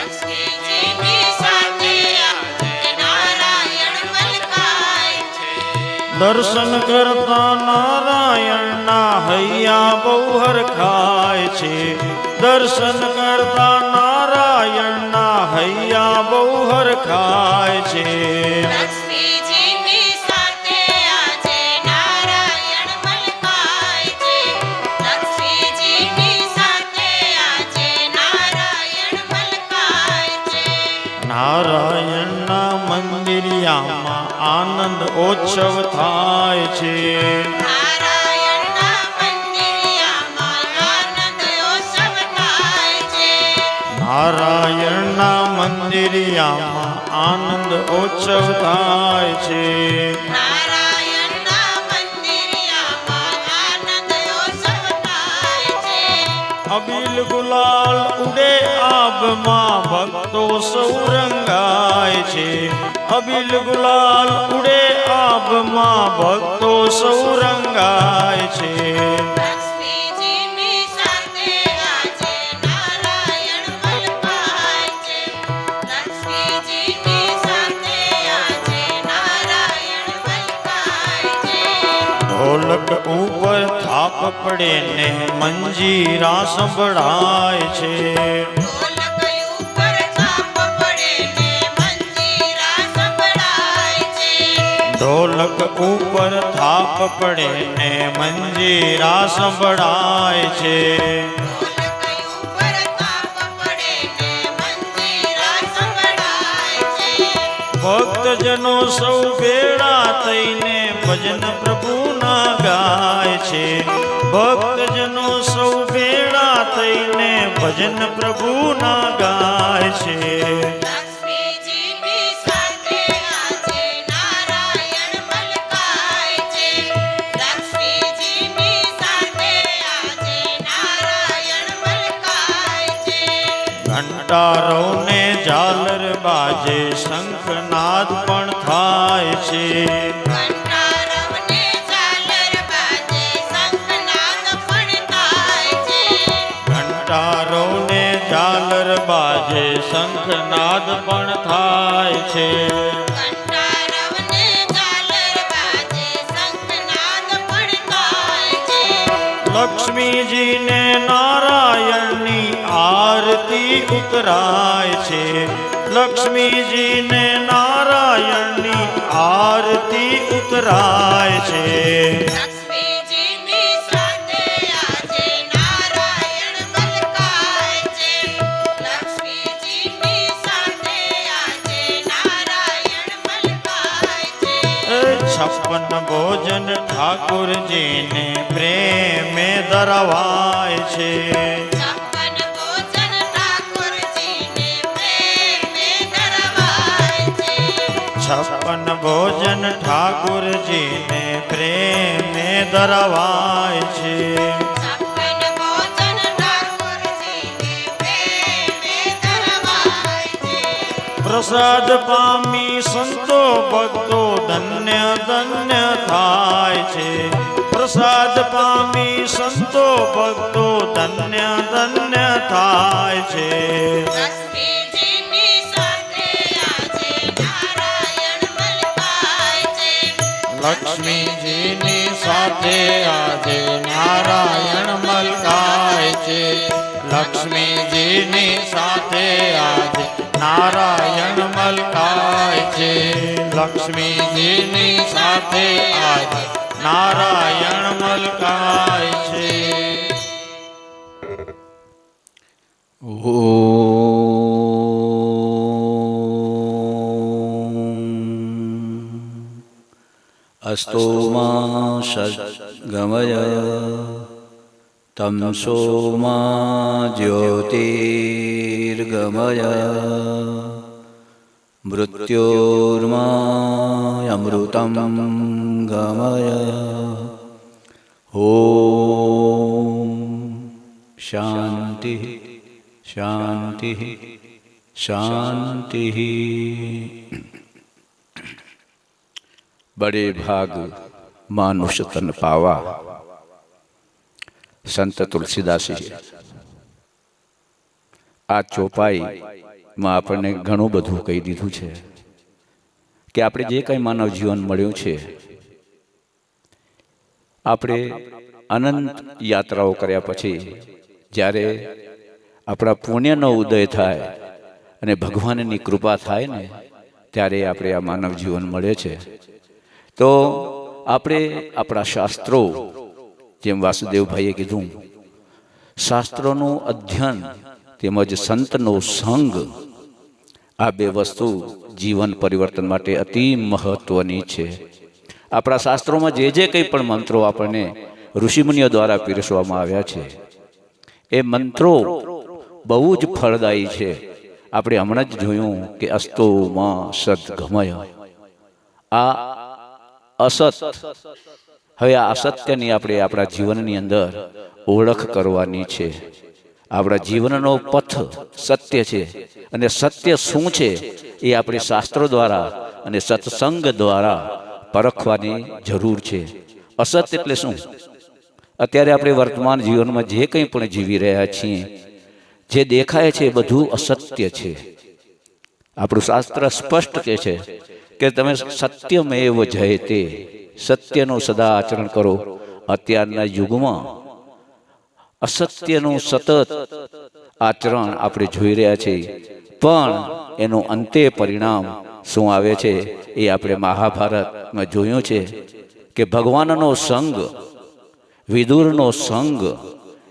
લક્ષ્મીજીની સાથે આજે નારાયણ મલકાય છે. દર્શન કરતા નારાયણના હૈયા બહુ હરખાય છે. દર્શન કરતા નારાયણના હૈયા બહુ હરખાય છે. લક્ષ્મીજીની સાથે આજે નારાયણ મલકાય છે. લક્ષ્મીજીની સાથે આજે નારાયણ મલકાય છે. નારાયણના મંદિરિયામાં આનંદ ઓત્સવ થાય છે. નારાયણના મંદિરિયામાં આનંદ ઉત્સવ થાય છે. નારાયણના મંદિરિયામાં આનંદ ઓત્સવ થાય છે. નારાયણના મંદિરિયામાં આનંદ ઉત્સવ થાય છે. અબીલ ગુલાલ ઉડે આબમાં ભક્તો સૌ રંગાય છે. અબીલ ગુલાલ ઉડે આબમાં ભક્તો સૌ રંગાય છે. લક્ષ્મીજીની સાથે આજે નારાયણ મલકાય છે. લક્ષ્મીજીની સાથે આજે નારાયણ મલકાય છે. ઢોલક ઉપર થાપ પડે ને મંજીરા સંભળાય છે. ઢોલક ઉપર થાપ પડે ને મંજીરા થાપ પડે ને મંજીરા સંભળાય છે. ઢોલક ઉપર તાપ પડે ને મંજીરા સંભળાય છે. ભક્તજનો સૌ ભેળા થઈને ભજન પ્રભુના ગાય છે. ભક્તજનો સૌ ભેળા થઈને ભજન પ્રભુના ગાય છે. લક્ષ્મીજીની સાથે આજે નારાયણ મલકાય છે. લક્ષ્મીજીની સાથે આજે નારાયણ મલકાય છે. ઘંટારો ને ઝાલર બાજે શંખનાદ પણ થાય છે. કંટારવને ઝાલર બાજે શંખનાદ પણ થાય છે. ઘંટારો ને ઝાલર બાજે શંખનાદ પણ થાય છે. કંટારવને ઝાલર બાજે શંખનાદ પણ થાય છે. લક્ષ્મીજીને નારાયણની આરતી ઉતરાય છે. લક્ષ્મીજીને નારાયણની આરતી ઉતરાય છે. લક્ષ્મીજીની સાથે આજે નારાયણ મલકાય છે. લક્ષ્મીજીની સાથે આજે નારાયણ મલકાય છે. 56 ભોજન ઠાકોરજીને પ્રેમે ધરવાય છે. 56 ભોજન ઠાકોરજીને પ્રેમે ધરવાય છે. 56 ભોજન ઠાકોરજીને પ્રેમે ધરવાય છે. 56 ભોજન ઠાકોરજીને પ્રેમે ધરવાય છે. પ્રસાદ પામી સંતો ભક્તો ધન્ય ધન્ય થાય છે. પ્રસાદ પામી સંતો ભક્તો ધન્ય ધન્ય થાય છે. લક્ષ્મીજીની સાથે આજે નારાયણ મલકાય છે. લક્ષ્મીજીની સાથે આજે નારાયણ મલકાય છે. લક્ષ્મીજીની સાથે આજે નારાયણ મલકાય છે. લક્ષ્મીજીની સાથે આજે નારાયણ મલકાય છે. અસ્તો મા સદ્ગમય તમસો મા જ્યોતિર્ગમય મૃત્યોર્મામૃતમ ગમય. ઓમ શાંતિ શાંતિ शांति. बड़े भाग मानुष तन पावा. संत तुलसीदासी आ चौपाई में आपने घणुं बधुं कही दीधुं छे कि आपणे जे कंई मानव जीवन मळ्युं छे आपणे अनंत यात्राओं कर्या पछी ज्यारे आपणा पुण्यनो उदय थाय अने भगवाननी कृपा थाय ने त्यारे आपणे आ मानव जीवन मळे छे. तो आपणे आपणा शास्त्रों जेम वासुदेव भाईए कीधुं शास्त्रों अध्ययन तेमज संतनो संग आ बे वस्तु जीवन परिवर्तन माटे अति महत्वनी छे. आपणा शास्त्रों में जे जे कंई पण मंत्रो आपणे ऋषिमुनिओ द्वारा पीरसवामां आव्या छे ए मंत्रो बहु ज फलदायी छे. आपणे हमणां ज जोयुं के अस्तो मा सद्गमय. आ असत हवे आ असत्यनी आपणे आपणा जीवननी अंदर ओळख करवानी छे. आपणा जीवननो पथ सत्य छे अने सत्य शुं छे ए आपणे शास्त्रो द्वारा अने सत्संग द्वारा परखवानी जरूर छे. असत एटले शुं? अत्यारे आपणे वर्तमान जीवन में जे कंई पण जीवी रह्या छीए जे देखाय छे बधुं असत्य छे. આપણું શાસ્ત્ર સ્પષ્ટ કહે છે કે તમે સત્યમેવ જયતે, સત્યનું સદા આચરણ કરો. અત્યારના યુગમાં અસત્યનું સતત આચરણ આપણે જોઈ રહ્યા છીએ, પણ એનું અંતે પરિણામ શું આવે છે એ આપણે મહાભારતમાં જોયું છે કે ભગવાનનો સંગ, વિદુરનો સંગ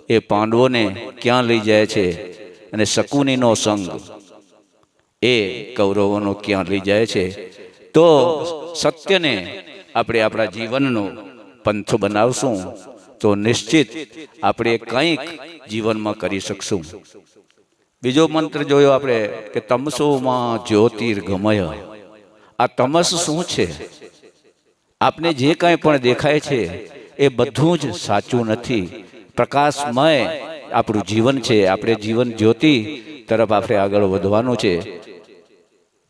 એ પાંડવોને ક્યાં લઈ જાય છે, અને શકુનીનો સંગ એ કૌરવોનો ક્યાં લઈ જાય છે. તો સત્યને આપણે આપણા જીવનનો પંથ બનાવશું તો નિશ્ચિત આપણે કંઈક જીવનમાં કરી શકશું. બીજો મંત્ર જોયો આપણે કે તમસોમાં જ્યોતિર્ગમય. આ તમસ શું છે? આપને જે કાંઈ પણ દેખાય છે એ બધું જ સાચું નથી. પ્રકાશમય આપણું જીવન છે. આપણે જીવન જ્યોતિ તરફ આપણે આગળ વધવાનું છે.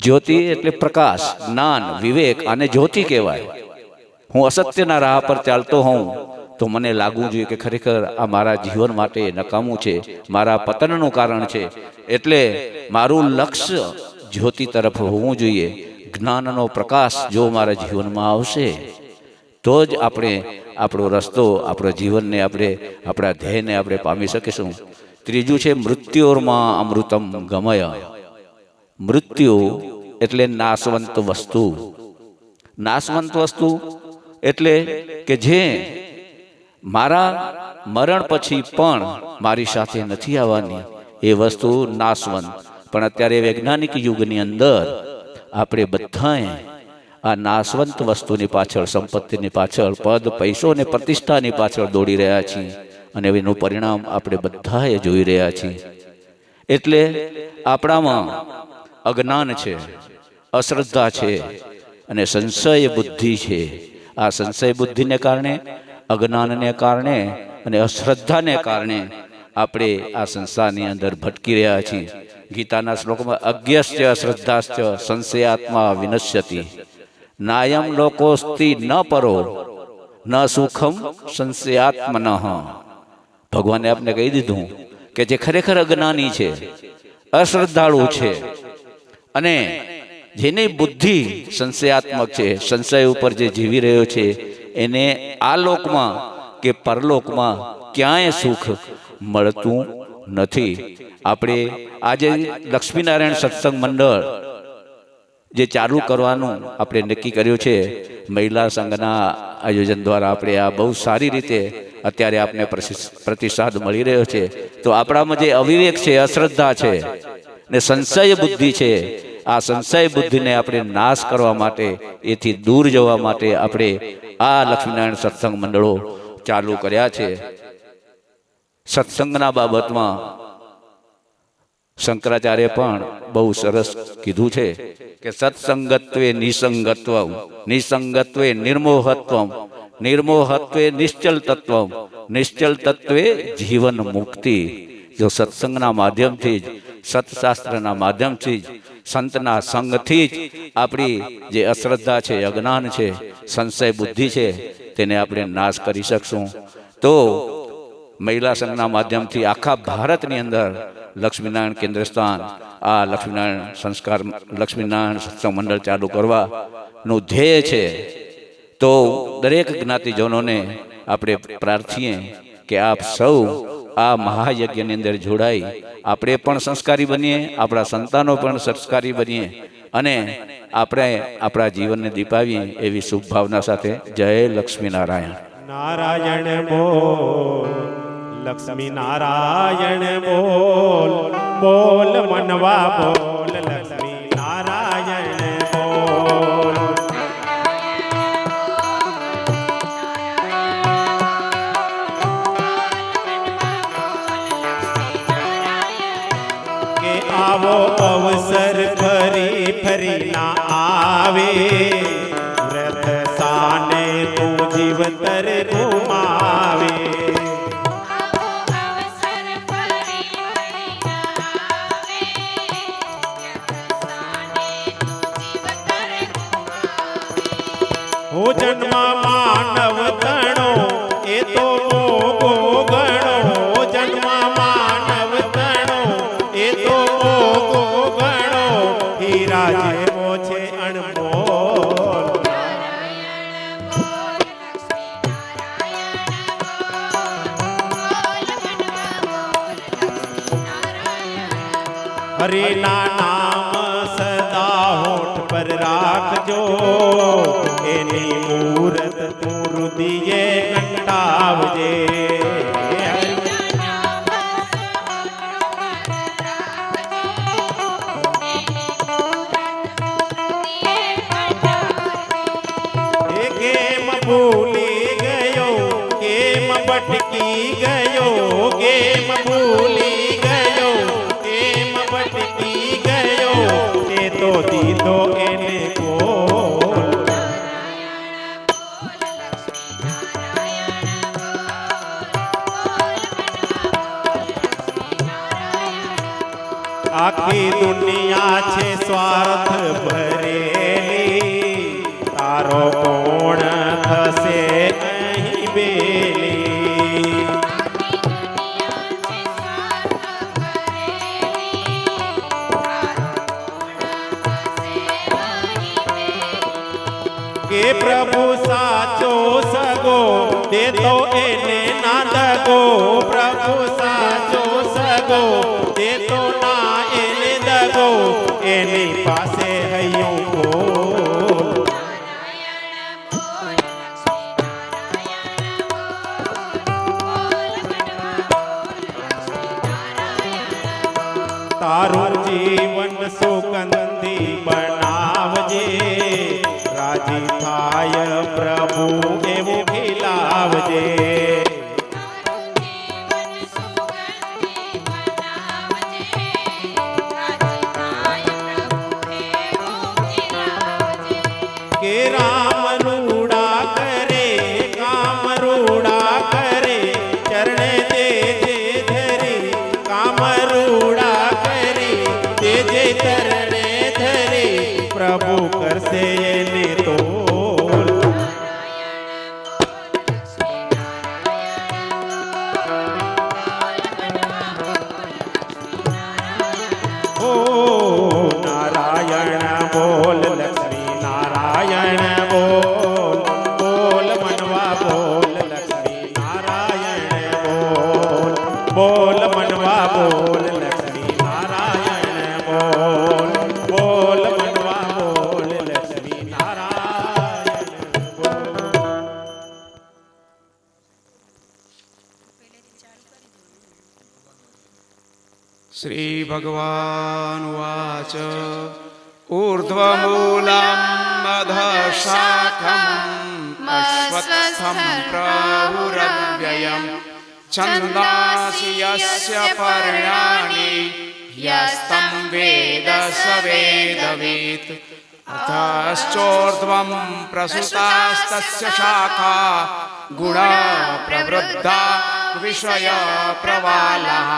જ્યોતિ એટલે પ્રકાશ, જ્ઞાન, વિવેક, આને જ્યોતિ કહેવાય. હું અસત્યના રાહ પર ચાલતો હોઉં તો મને લાગવું જોઈએ કે ખરેખર આ મારા જીવન માટે નકામું છે, મારા પતનનું કારણ છે. એટલે મારું લક્ષ્ય જ્યોતિ તરફ હોવું જોઈએ. જ્ઞાનનો પ્રકાશ જો મારા જીવનમાં આવશે તો જ આપણે આપણો રસ્તો, આપણા જીવનને આપણે, આપણા ધ્યેયને આપણે પામી શકીશું. ત્રીજું છે મૃત્યોર્માં અમૃતમ ગમય. મૃત્યુ એટલે નાશવંત વસ્તુ. નાશવંત વસ્તુ એટલે કે જે મારા મરણ પછી પણ મારી સાથે નથી આવવાની એ વસ્તુ નાશવંત. પણ અત્યારે વૈજ્ઞાનિક યુગની અંદર આપણે બધાએ આ નાશવંત વસ્તુની પાછળ, સંપત્તિની પાછળ, પદ, પૈસો અને પ્રતિષ્ઠાની પાછળ દોડી રહ્યા છીએ, અને એનું પરિણામ આપણે બધાએ જોઈ રહ્યા છીએ. એટલે આપણામાં અજ્ઞાન છે, અશ્રદ્ધા છે અને સંશય બુદ્ધિ છે. આ સંશય બુદ્ધિને કારણે, અજ્ઞાનને કારણે અને અશ્રદ્ધાને કારણે આપણે આ સંસારની અંદર ભટકી રહ્યા છીએ. ગીતાના શ્લોકમાં અજ્ઞસ્ચ અશ્રદ્ધાશ્ચ સંશયાત્મા વિનશ્યતિ નાયમ લોકોસ્તિ ન પરો ન સુખમ સંશયાત્મન. ભગવાને આપને કહી દીધું કે જે ખરેખર અજ્ઞાની છે, અશ્રદ્ધાળુ છે અને જેની બુદ્ધિ સંશયાત્મક છે, સંશય ઉપર જે જીવી રહ્યો છે, એને આ લોકમાં કે પરલોકમાં ક્યાંય સુખ મળતું નથી. આપણે આજે લક્ષ્મીનારાયણ સત્સંગ મંડળ જે ચાલુ કરવાનું આપણે નક્કી કર્યું છે, મહિલા સંઘના આયોજન દ્વારા આપણે આ બહુ સારી રીતે અત્યારે આપને પ્રતિસાદ મળી રહ્યો છે. તો આપણામાં જે અવિવેક છે, અશ્રદ્ધા છે ને સંશય બુદ્ધિ છે, આ સંશય બુદ્ધિને આપણે નાશ કરવા માટે, એથી દૂર જવા માટે આપણે આ લક્ષ્મીનારાયણ સત્સંગ મંડળો ચાલુ કર્યા છે. સત્સંગના બાબતમાં શંકરાચાર્ય પણ બહુ સરસ કીધું છે કે સત્સંગત્વે નિસંગત્વ, નિસંગત્વે નિર્મોહત્વ, નિર્મોહત્વે નિશ્ચલ તત્વ, નિશ્ચલ તત્વે જીવન મુક્તિ. જો સત્સંગના માધ્યમથી જ, સત્શાસ્ત્રના માધ્યમથી જ, સંતના સંગથી જ આપણી જે અશ્રદ્ધા છે, અજ્ઞાન છે, સંશય બુદ્ધિ છે, તેને આપણે નાશ કરી શકશું. તો મહિલા સંઘના માધ્યમથી આખા ભારતની અંદર લક્ષ્મીનારાયણ કેન્દ્રસ્થાન, આ લક્ષ્મીનારાયણ સંસ્કાર, લક્ષ્મીનારાયણ સત્સંગ મંડળ ચાલુ કરવાનું ધ્યેય છે. તો દરેક જ્ઞાતિજનોને આપણે પ્રાર્થીએ કે આપ સૌ આ મહાયજ્ઞની અંદર જોડાઈ આપણે પણ સંસ્કારી બનીએ, આપણા સંતાનો પણ સંસ્કારી બનીએ અને આપણે આપણા જીવનને દીપાવીએ એવી શુભ ભાવના સાથે જય લક્ષ્મીનારાયણ. નારાયણ બોલ, લક્ષ્મી નારાયણ બોલ, બોલ મનવા બોલ, લક્ષ્મી નારાયણ બોલ. કે આવો અવસર ફરી ફરી ના આવે, વ્રત સાને તું જીવતર ઘુમાવે. હો જન્મ માનવ તણો એ તો મોગો ગણો, જન્મ માનવ તણો એ તો મોગો ગણો, હીરા જેવો છે અણમોલ. હરે ના નામ સદા હોઠ પર રાખજો, એની મૂરત તું ભૂલી ગયો કેમ ભટકી ગયો કેમ ભૂલી ગયો કેમ ભટકી ગયો તે તો દીધો એને કોલ આખી દુનિયા છે સ્વાર્થ ભરેલી તારો કોણ થશે અહીં બેલી કે પ્રભુ સાચો સગો દેતો એને ના દગો પ્રભુ સાચો સગો દેતો ના એને દગો એની પાસે હૈયું બોલ તારું જીવન સુગંધી બનાવજે રાજી થાય પ્રભુ એવું ખીલાવજે કે રામ રૂડા કરે કામ રૂડા કરે ચરણે તે જે ધરી કામ રૂડા કરી તે જે ચરણે ધરી પ્રભુ કરશે એને તોલ ઓ નારાયણ બોલ લક્ષ્મી નારાયણ બોલ બોલ મનવા બોલ લક્ષ્મી નારાયણ બોલ બોલ મનવા બોલ લક્ષ્મી નારાયણ બોલ બોલ મનવા બોલ લક્ષ્મી નારાયણ બોલ શ્રી ભગવાન વાચ ઊર્ધ્વમૂલમ અધઃશાખમ અશ્વત્થમ પ્રહુરવ્યયમ છંદાંસि યસ્ય પર્ણાનિ યસ્तं વેદ સ વેદવિत् અથશ્ચોર્ધ્વં પ્રસુતાस्तस्य શાખા ગુણા પ્રવૃદ્ધા વિષય પ્રવાલાः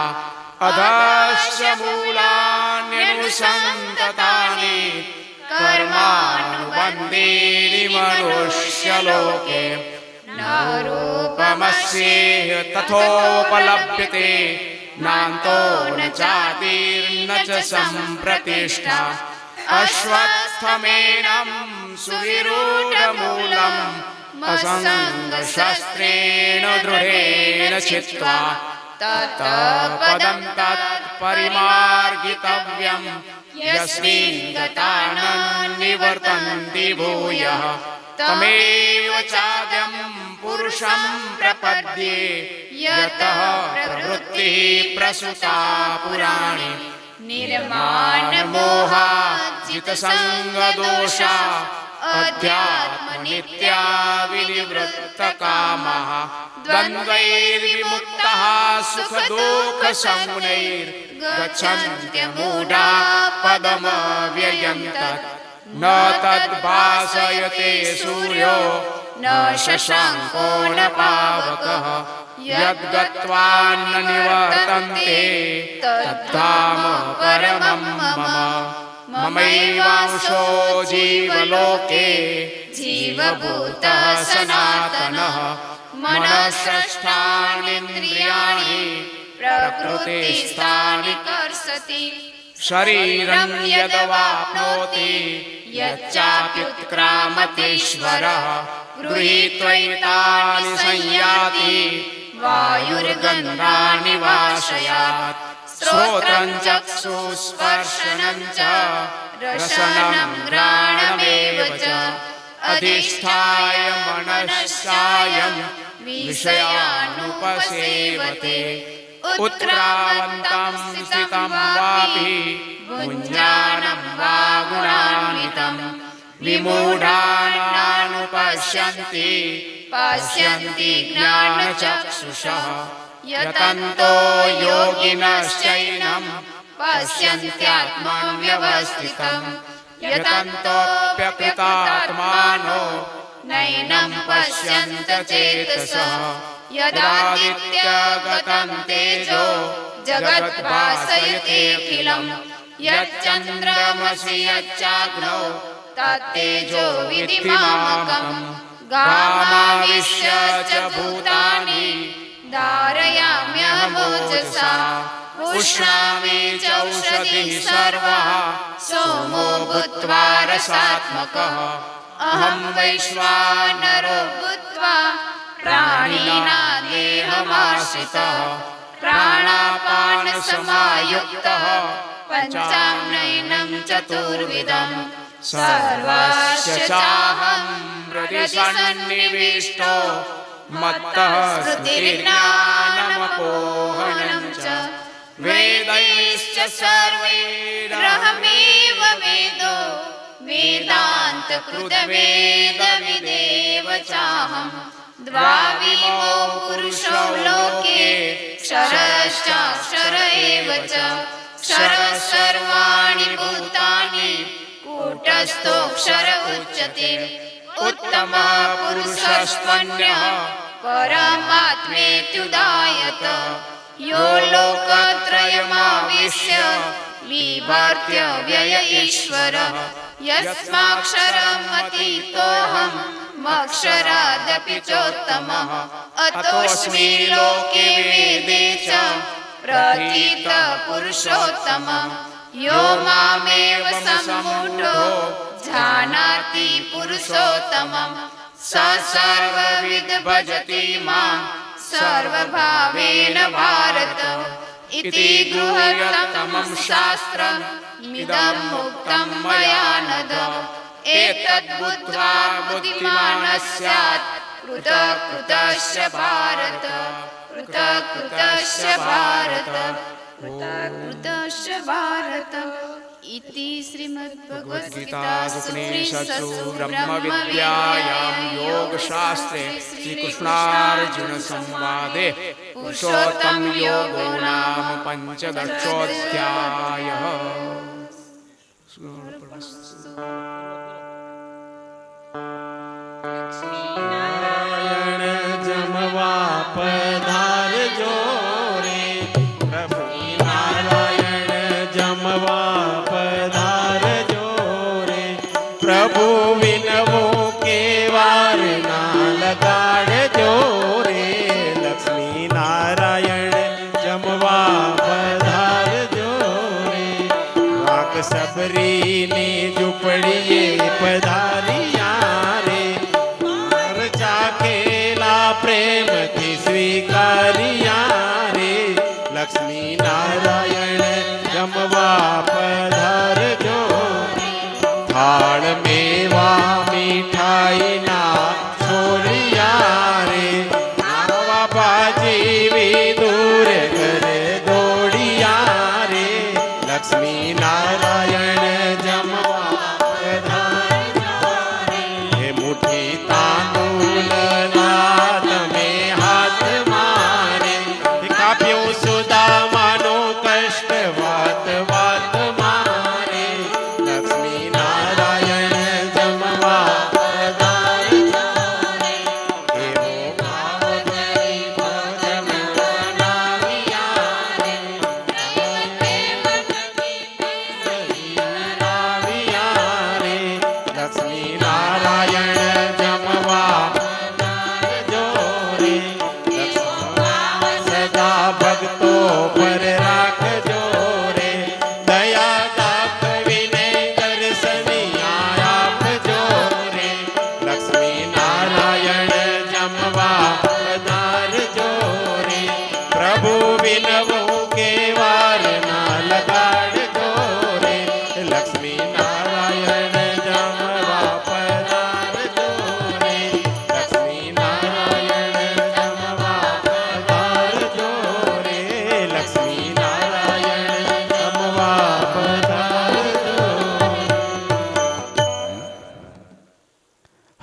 અધશ્ચ મૂલાન્યનુસંતતાનિ કર્માનુબંધીનિ મનુષ્યલોકે ન રૂપમસ્યેહ તથોપલભ્યતે નાન્તો ન ચાતિર્ન ચ સંપ્રતિષ્ઠા અશ્વત્થમેनं સુવિરૂઢમૂલम् असङ्गशस्त्रेण दृढेन छित्त्वा तत्पदं तत्परिमार्गितव्यं यस्मिन् गता न निवर्तन्ति भूयः तमेव चाद्यं पुरुषं प्रपद्ये यतः प्रवृत्तिः प्रसुता पुराणे निर्माणमोहाजितसङ्गदोषा अध्यात्मनित्या विनिवृत्तकामः द्वन्द्वैर्विमुक्तः सुखदुःखसंज्ञैर्गच्छन्त्यमूढा पदमव्ययं तत् न तद्भासयते सूर्यो न शशाङ्को न पावकः यद्गत्वा न निवर्तन्ते तद्धाम परमं मम ममैवांशो जीवलोके जीवभूतः सनातनः मनःषष्ठानीन्द्रियाणि प्रकृतिस्थानि कर्षति शरीरं यदवाप्नोति यच्चाप्युत्क्रामतीश्वरः गृहीत्वैतानि संयाति वायुर्गन्धानि वाशयात् श्रोत्रं चक्षुस्पर्शनं च रसनं घ्राणमेव च अधिष्ठाय मनश्चायं विषयानुपसेवते उत्क्रामन्तं स्थितं वापि भुञ्जानं वा गुणान्वितं विमूढानानु पश्यन्ति पश्यन्ति ज्ञानचक्षुषः यतन्तो योगिनश्चैनं पश्यन्त्यात्मव्यवस्थितम् यतन्तोऽप्यकृतात्मानो नैनं पश्यन्त चेतसः यदादित्यगतं तेजो जगद्भासयतेऽखिलम् यच्चन्द्रमसि यच्चाग्नौ तत्तेजो विधिमामकम् गामाविश्य च भूतानि धारयाम्यहमोजसा उष्णामि चौषधिः सर्वः सोमो भूत्वा रसात्मकः अहं वैश्वानरो भूत्वा प्राणिना देहमाश्रितः प्राणापानसमायुक्तः पञ्चाम्नयनं चतुर्विधं सर्वस्य चाहं हृदि सन्निविष्टो मत्तः स्मृतिर्ज्ञानमपोहनं च वेदैश्च सर्वैरहमेव वेदो वेदान्तकृतवेदविदेव चाहं द्वाविमो पुरुषो लोके क्षरश्चाक्षर एव च क्षरः सर्वाणि भूतानि कूटस्थोऽक्षर उच्यते उत्तमः पुरुषस्त्वन्यः परमात्मेत्युदायत यो लोकत्रयमाविश्य बिभर्त्य व्यय ईश्वरः यस्माक्षरम् अतीतोऽहं मक्षरादपि चोत्तमः अतोऽस्मि लोके वेदे च प्रथितः पुरुषोत्तमः यो मामेव सम्मूढो जानाति पुरुषोत्तमं स सर्वविद् भजति मां सर्वभावेन भारत इति गृह्यतमं शास्त्रम् इदं मुक्तं मया नद एतद्बुद्ध्वा बुद्धिमानः स्यात् कृतकृतस्य भारत कृतकृतस्य भारत कृतकृतस्य भारत इति श्रीमद्भगवद्गीतासु ब्रह्मविद्यायां योगशास्त्रे श्रीकृष्णार्जुनसंवादे पुरुषोत्तम योगो नाम पञ्चदशोऽध्यायः। નારાયણ જમવા પધારજો રે પ્રભુ નારાયણ જમવા પધારજો રે પ્રભુ વિનવો કેવાર ના લગાડજો રે લક્ષ્મી નારાયણ જમવા પધારજો રે વાક સબરીની ઝૂંપડીએ પધારિયા રે ચાખેલા પ્રેમથી સ્વીકારિયા રે લક્ષ્મી નારાયણ જમવા પધારજો થાળ મેવા મીઠાઈના છોરિયા રે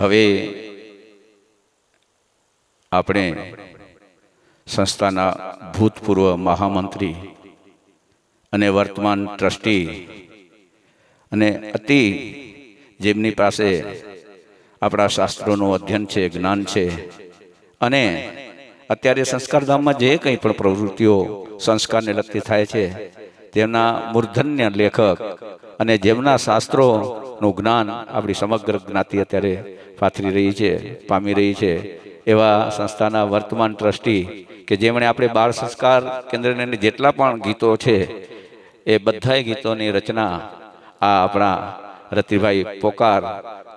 હવે આપણે સંસ્થાના ભૂતપૂર્વ મહામંત્રી અને વર્તમાન ટ્રસ્ટી અને અતિ જેમની પાસે આપણા શાસ્ત્રોનું અધ્યયન છે, જ્ઞાન છે, અને અત્યારે સંસ્કારધામમાં જે કંઈ પણ પ્રવૃત્તિઓ સંસ્કારને લગતી થાય છે તેમના મૂર્ધન્ય લેખક અને જેમના શાસ્ત્રોનું જ્ઞાન આપણી સમગ્ર જ્ઞાતિ અત્યારે પાથરી રહી છે, પામી રહી છે, એવા સંસ્થાના વર્તમાન ટ્રસ્ટી કે જેમણે આપણે બાળ સંસ્કાર કેન્દ્રના જેટલા પણ ગીતો છે એ બધાય ગીતોની રચના આ આપણા રતિભાઈ પોકાર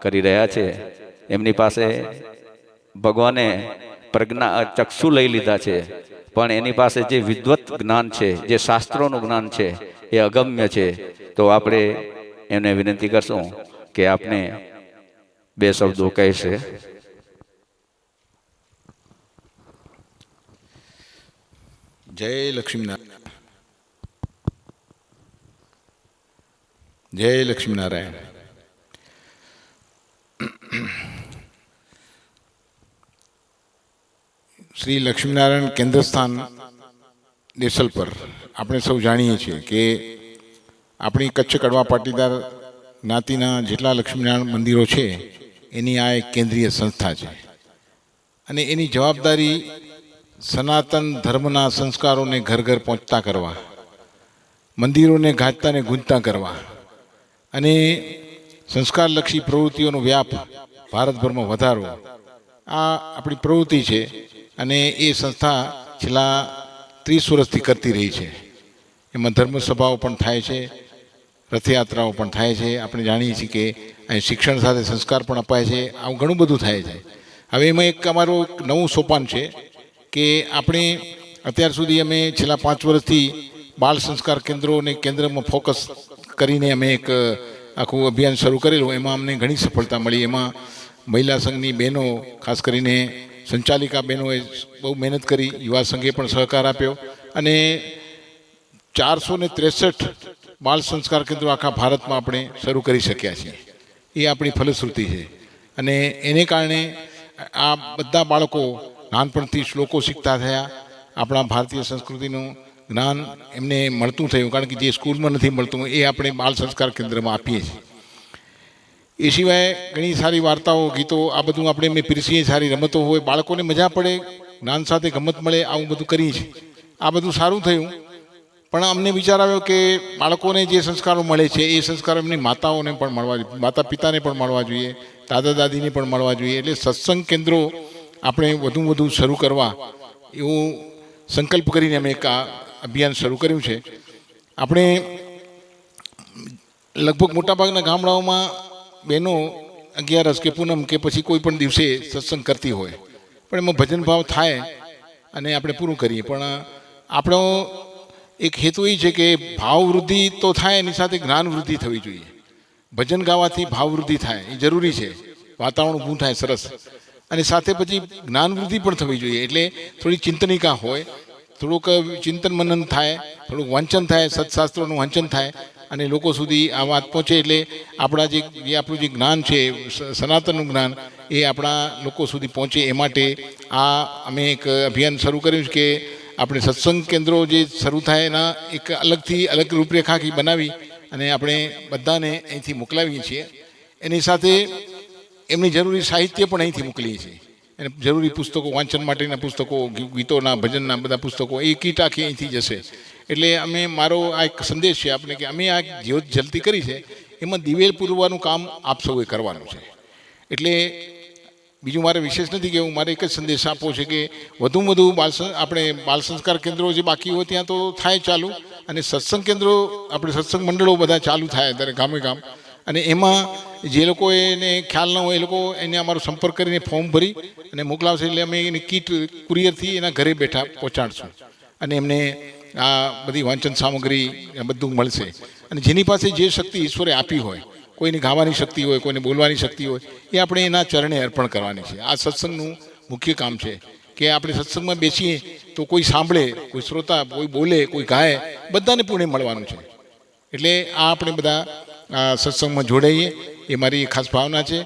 કરી રહ્યા છે. એમની પાસે ભગવાને પ્રજ્ઞા ચક્ષુ લઈ લીધા છે, પણ એની પાસે જે વિદ્વત જ્ઞાન છે, જે શાસ્ત્રોનું જ્ઞાન છે એ અગમ્ય છે. તો આપણે એમને વિનંતી કરશું કે આપને બે શબ્દો કહેશે. જય લક્ષ્મીનારાયણ. જય લક્ષ્મીનારાયણ. શ્રી લક્ષ્મીનારાયણ કેન્દ્રસ્થાન દેસલ પર આપણે સૌ જાણીએ છીએ કે આપણી કચ્છ કડવા પાટીદાર જ્ઞાતિના જેટલા લક્ષ્મીનારાયણ મંદિરો છે એની આ એક કેન્દ્રીય સંસ્થા છે અને એની જવાબદારી સનાતન ધર્મના સંસ્કારોને ઘર ઘર પહોંચતા કરવા, મંદિરોને ગાજતા ને ગુંજતા કરવા અને સંસ્કારલક્ષી પ્રવૃત્તિઓનો વ્યાપ ભારતભરમાં વધારવો, આ આપણી પ્રવૃત્તિ છે. અને એ સંસ્થા છેલ્લા 30 વર્ષથી કરતી રહી છે. એમાં ધર્મસભાઓ પણ થાય છે, રથયાત્રાઓ પણ થાય છે. આપણે જાણીએ છીએ કે અહીં શિક્ષણ સાથે સંસ્કાર પણ અપાય છે. આવું ઘણું બધું થાય છે. હવે એમાં એક અમારું નવું સોપાન છે કે આપણે અત્યાર સુધી અમે છેલ્લા 5 વર્ષથી બાળ સંસ્કાર કેન્દ્રો અને કેન્દ્રમાં ફોકસ કરીને અમે એક આખું અભિયાન શરૂ કરેલું. એમાં અમને ઘણી સફળતા મળી. એમાં મહિલા સંઘની બહેનો, ખાસ કરીને સંચાલિકા બહેનોએ બહુ મહેનત કરી, યુવા સંઘે પણ સહકાર આપ્યો અને 463 બાળ સંસ્કાર કેન્દ્રો આખા ભારતમાં આપણે શરૂ કરી શક્યા છીએ. એ આપણી ફલશ્રુતિ છે. અને એને કારણે આ બધા બાળકો નાનપણથી શ્લોકો શીખતા થયા. આપણા ભારતીય સંસ્કૃતિનું જ્ઞાન એમને મળતું થયું, કારણ કે જે સ્કૂલમાં નથી મળતું એ આપણે બાળ સંસ્કાર કેન્દ્રમાં આપીએ છીએ. એ સિવાય ઘણી સારી વાર્તાઓ, ગીતો, આ બધું આપણે એમને પીરસીએ. સારી રમતો હોય, બાળકોને મજા પડે, જ્ઞાન સાથે ગમત મળે, આવું બધું કરીએ છીએ. આ બધું સારું થયું. પણ અમને વિચાર આવ્યો કે બાળકોને જે સંસ્કારો મળે છે એ સંસ્કારો એમની માતાઓને પણ મળવા જોઈએ, માતા પિતાને પણ મળવા જોઈએ, દાદા દાદીને પણ મળવા જોઈએ. એટલે સત્સંગ કેન્દ્રો આપણે વધુ શરૂ કરવા એવું સંકલ્પ કરીને અમે એક આ અભિયાન શરૂ કર્યું છે. આપણે લગભગ મોટાભાગના ગામડાઓમાં બહેનો 11 કે પૂનમ કે પછી કોઈ પણ દિવસે સત્સંગ કરતી હોય, પણ એમાં ભજન ભાવ થાય અને આપણે પૂરું કરીએ. પણ આપણો એક હેતુ એ છે કે ભાવ વૃદ્ધિ તો થાય, એની સાથે જ્ઞાન વૃદ્ધિ થવી જોઈએ. ભજન ગાવાથી ભાવ વૃદ્ધિ થાય એ જરૂરી છે, વાતાવરણ ઊભું થાય સરસ, અને સાથે પછી જ્ઞાન વૃદ્ધિ પણ થવી જોઈએ. એટલે થોડી ચિંતનિકા હોય, થોડુંક ચિંતન મનન થાય, થોડુંક વાંચન થાય, સત્શાસ્ત્રોનું વાંચન થાય અને લોકો સુધી આ વાત પહોંચે. એટલે આપણા જે આપણું જે જ્ઞાન છે, સનાતનનું જ્ઞાન, એ આપણા લોકો સુધી પહોંચે. એ માટે આ અમે એક અભિયાન શરૂ કર્યું છે કે આપણે સત્સંગ કેન્દ્રો જે શરૂ થાય એના એક અલગ રૂપરેખા બનાવી અને આપણે બધાને અહીંથી મોકલાવીએ છીએ. એની સાથે એમની જરૂરી સાહિત્ય પણ અહીંથી મોકલીએ છીએ. અને જરૂરી પુસ્તકો, વાંચન માટેના પુસ્તકો, ગીતોના, ભજનના બધા પુસ્તકો, એ કીટ આખી અહીંથી જશે. એટલે અમે, મારો આ એક સંદેશ છે આપણે કે અમે આ જ્યોત જલતી કરી છે એમાં દિવેલ પૂરવાનું કામ આપ સૌએ કરવાનું છે. એટલે બીજું મારે વિશેષ નથી કહેવું, મારે એક જ સંદેશ આપવો છે કે વધુમાં વધુ આપણે બાળ સંસ્કાર કેન્દ્રો જે બાકી હોય ત્યાં તો થાય ચાલુ, અને સત્સંગ કેન્દ્રો, આપણે સત્સંગ મંડળો બધા ચાલુ થાય દરેક ગામે ગામ. અને એમાં જે લોકો એને ખ્યાલ ન હોય એ લોકો એને અમારો સંપર્ક કરીને ફોર્મ ભરી અને મોકલાવશે. એટલે અમે એની કીટ કુરિયરથી એના ઘરે બેઠા પહોંચાડશું અને એમને આ બધી વાંચન સામગ્રી બધું મળશે. અને જેની પાસે જે શક્તિ ઈશ્વરે આપી હોય, કોઈને ગાવાની શક્તિ હોય, કોઈને બોલવાની શક્તિ હોય, એ આપણે એના ચરણે અર્પણ કરવાની છે. આ સત્સંગનું મુખ્ય કામ છે કે આપણે સત્સંગમાં બેસીએ તો કોઈ સાંભળે, કોઈ શ્રોતા, કોઈ બોલે, કોઈ ગાય, બધાને પુણ્ય મળવાનું છે. એટલે આ આપણે બધા આ સત્સંગમાં જોડાઈએ એ મારી ખાસ ભાવના છે.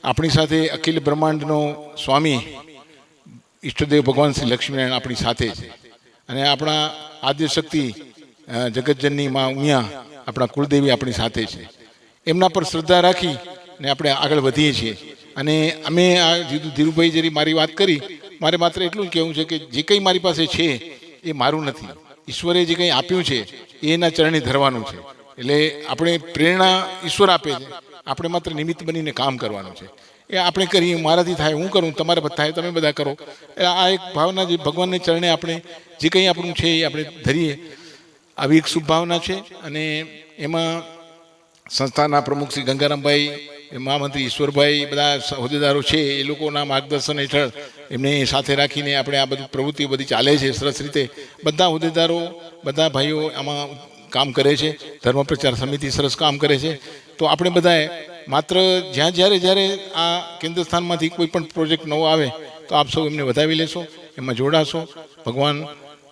આપણી સાથે અખિલ બ્રહ્માંડનો સ્વામી ઈષ્ટદેવ ભગવાન શ્રી લક્ષ્મીનારાયણ આપણી સાથે છે અને આપણા આદ્યશક્તિ જગતજનની માં ઉમિયા આપણા કુળદેવી આપણી સાથે છે. એમના પર શ્રદ્ધા રાખી ને આપણે આગળ વધીએ છીએ. અને અમે આ ધીરુભાઈ જરી મારી વાત કરી, મારે માત્ર એટલું જ કહેવું છે કે જે કંઈ મારી પાસે છે એ મારું નથી, ઈશ્વરે જે કંઈ આપ્યું છે એ એના ચરણે ધરવાનું છે. એટલે આપણે પ્રેરણા ઈશ્વર આપે છે, આપણે માત્ર નિમિત્ત બનીને કામ કરવાનું છે. એ આપણે કરીએ, મારાથી થાય હું કરું, તમારે થાય તમે બધા કરો. એટલે આ એક ભાવના જે ભગવાનને ચરણે આપણે જે કંઈ આપણું છે એ આપણે ધરીએ, આવી એક શુભ ભાવના છે. અને એમાં સંસ્થાના પ્રમુખ શ્રી ગંગારામભાઈ, મહામંત્રી ઈશ્વરભાઈ, બધા હોદ્દેદારો છે એ લોકોના માર્ગદર્શન હેઠળ એમને સાથે રાખીને આપણે આ બધી પ્રવૃત્તિઓ બધી ચાલે છે સરસ રીતે. બધા હોદ્દેદારો, બધા ભાઈઓ આમાં કામ કરે છે. ધર્મ પ્રચાર સમિતિ સરસ કામ કરે છે. તો આપણે બધાએ માત્ર જ્યારે આ કેન્દ્ર સ્થાનમાંથી કોઈ પણ પ્રોજેક્ટ નવો આવે તો આપ સૌ એમને વધાવી લેશો, એમાં જોડાશો. ભગવાન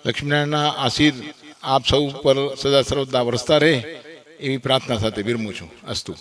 લક્ષ્મીનારાયણના આશીર્વાદ આપ સૌ પર સદા સર્વદા વરસતા રહે એવી પ્રાર્થના સાથે વિરમું છું. અસ્તુ.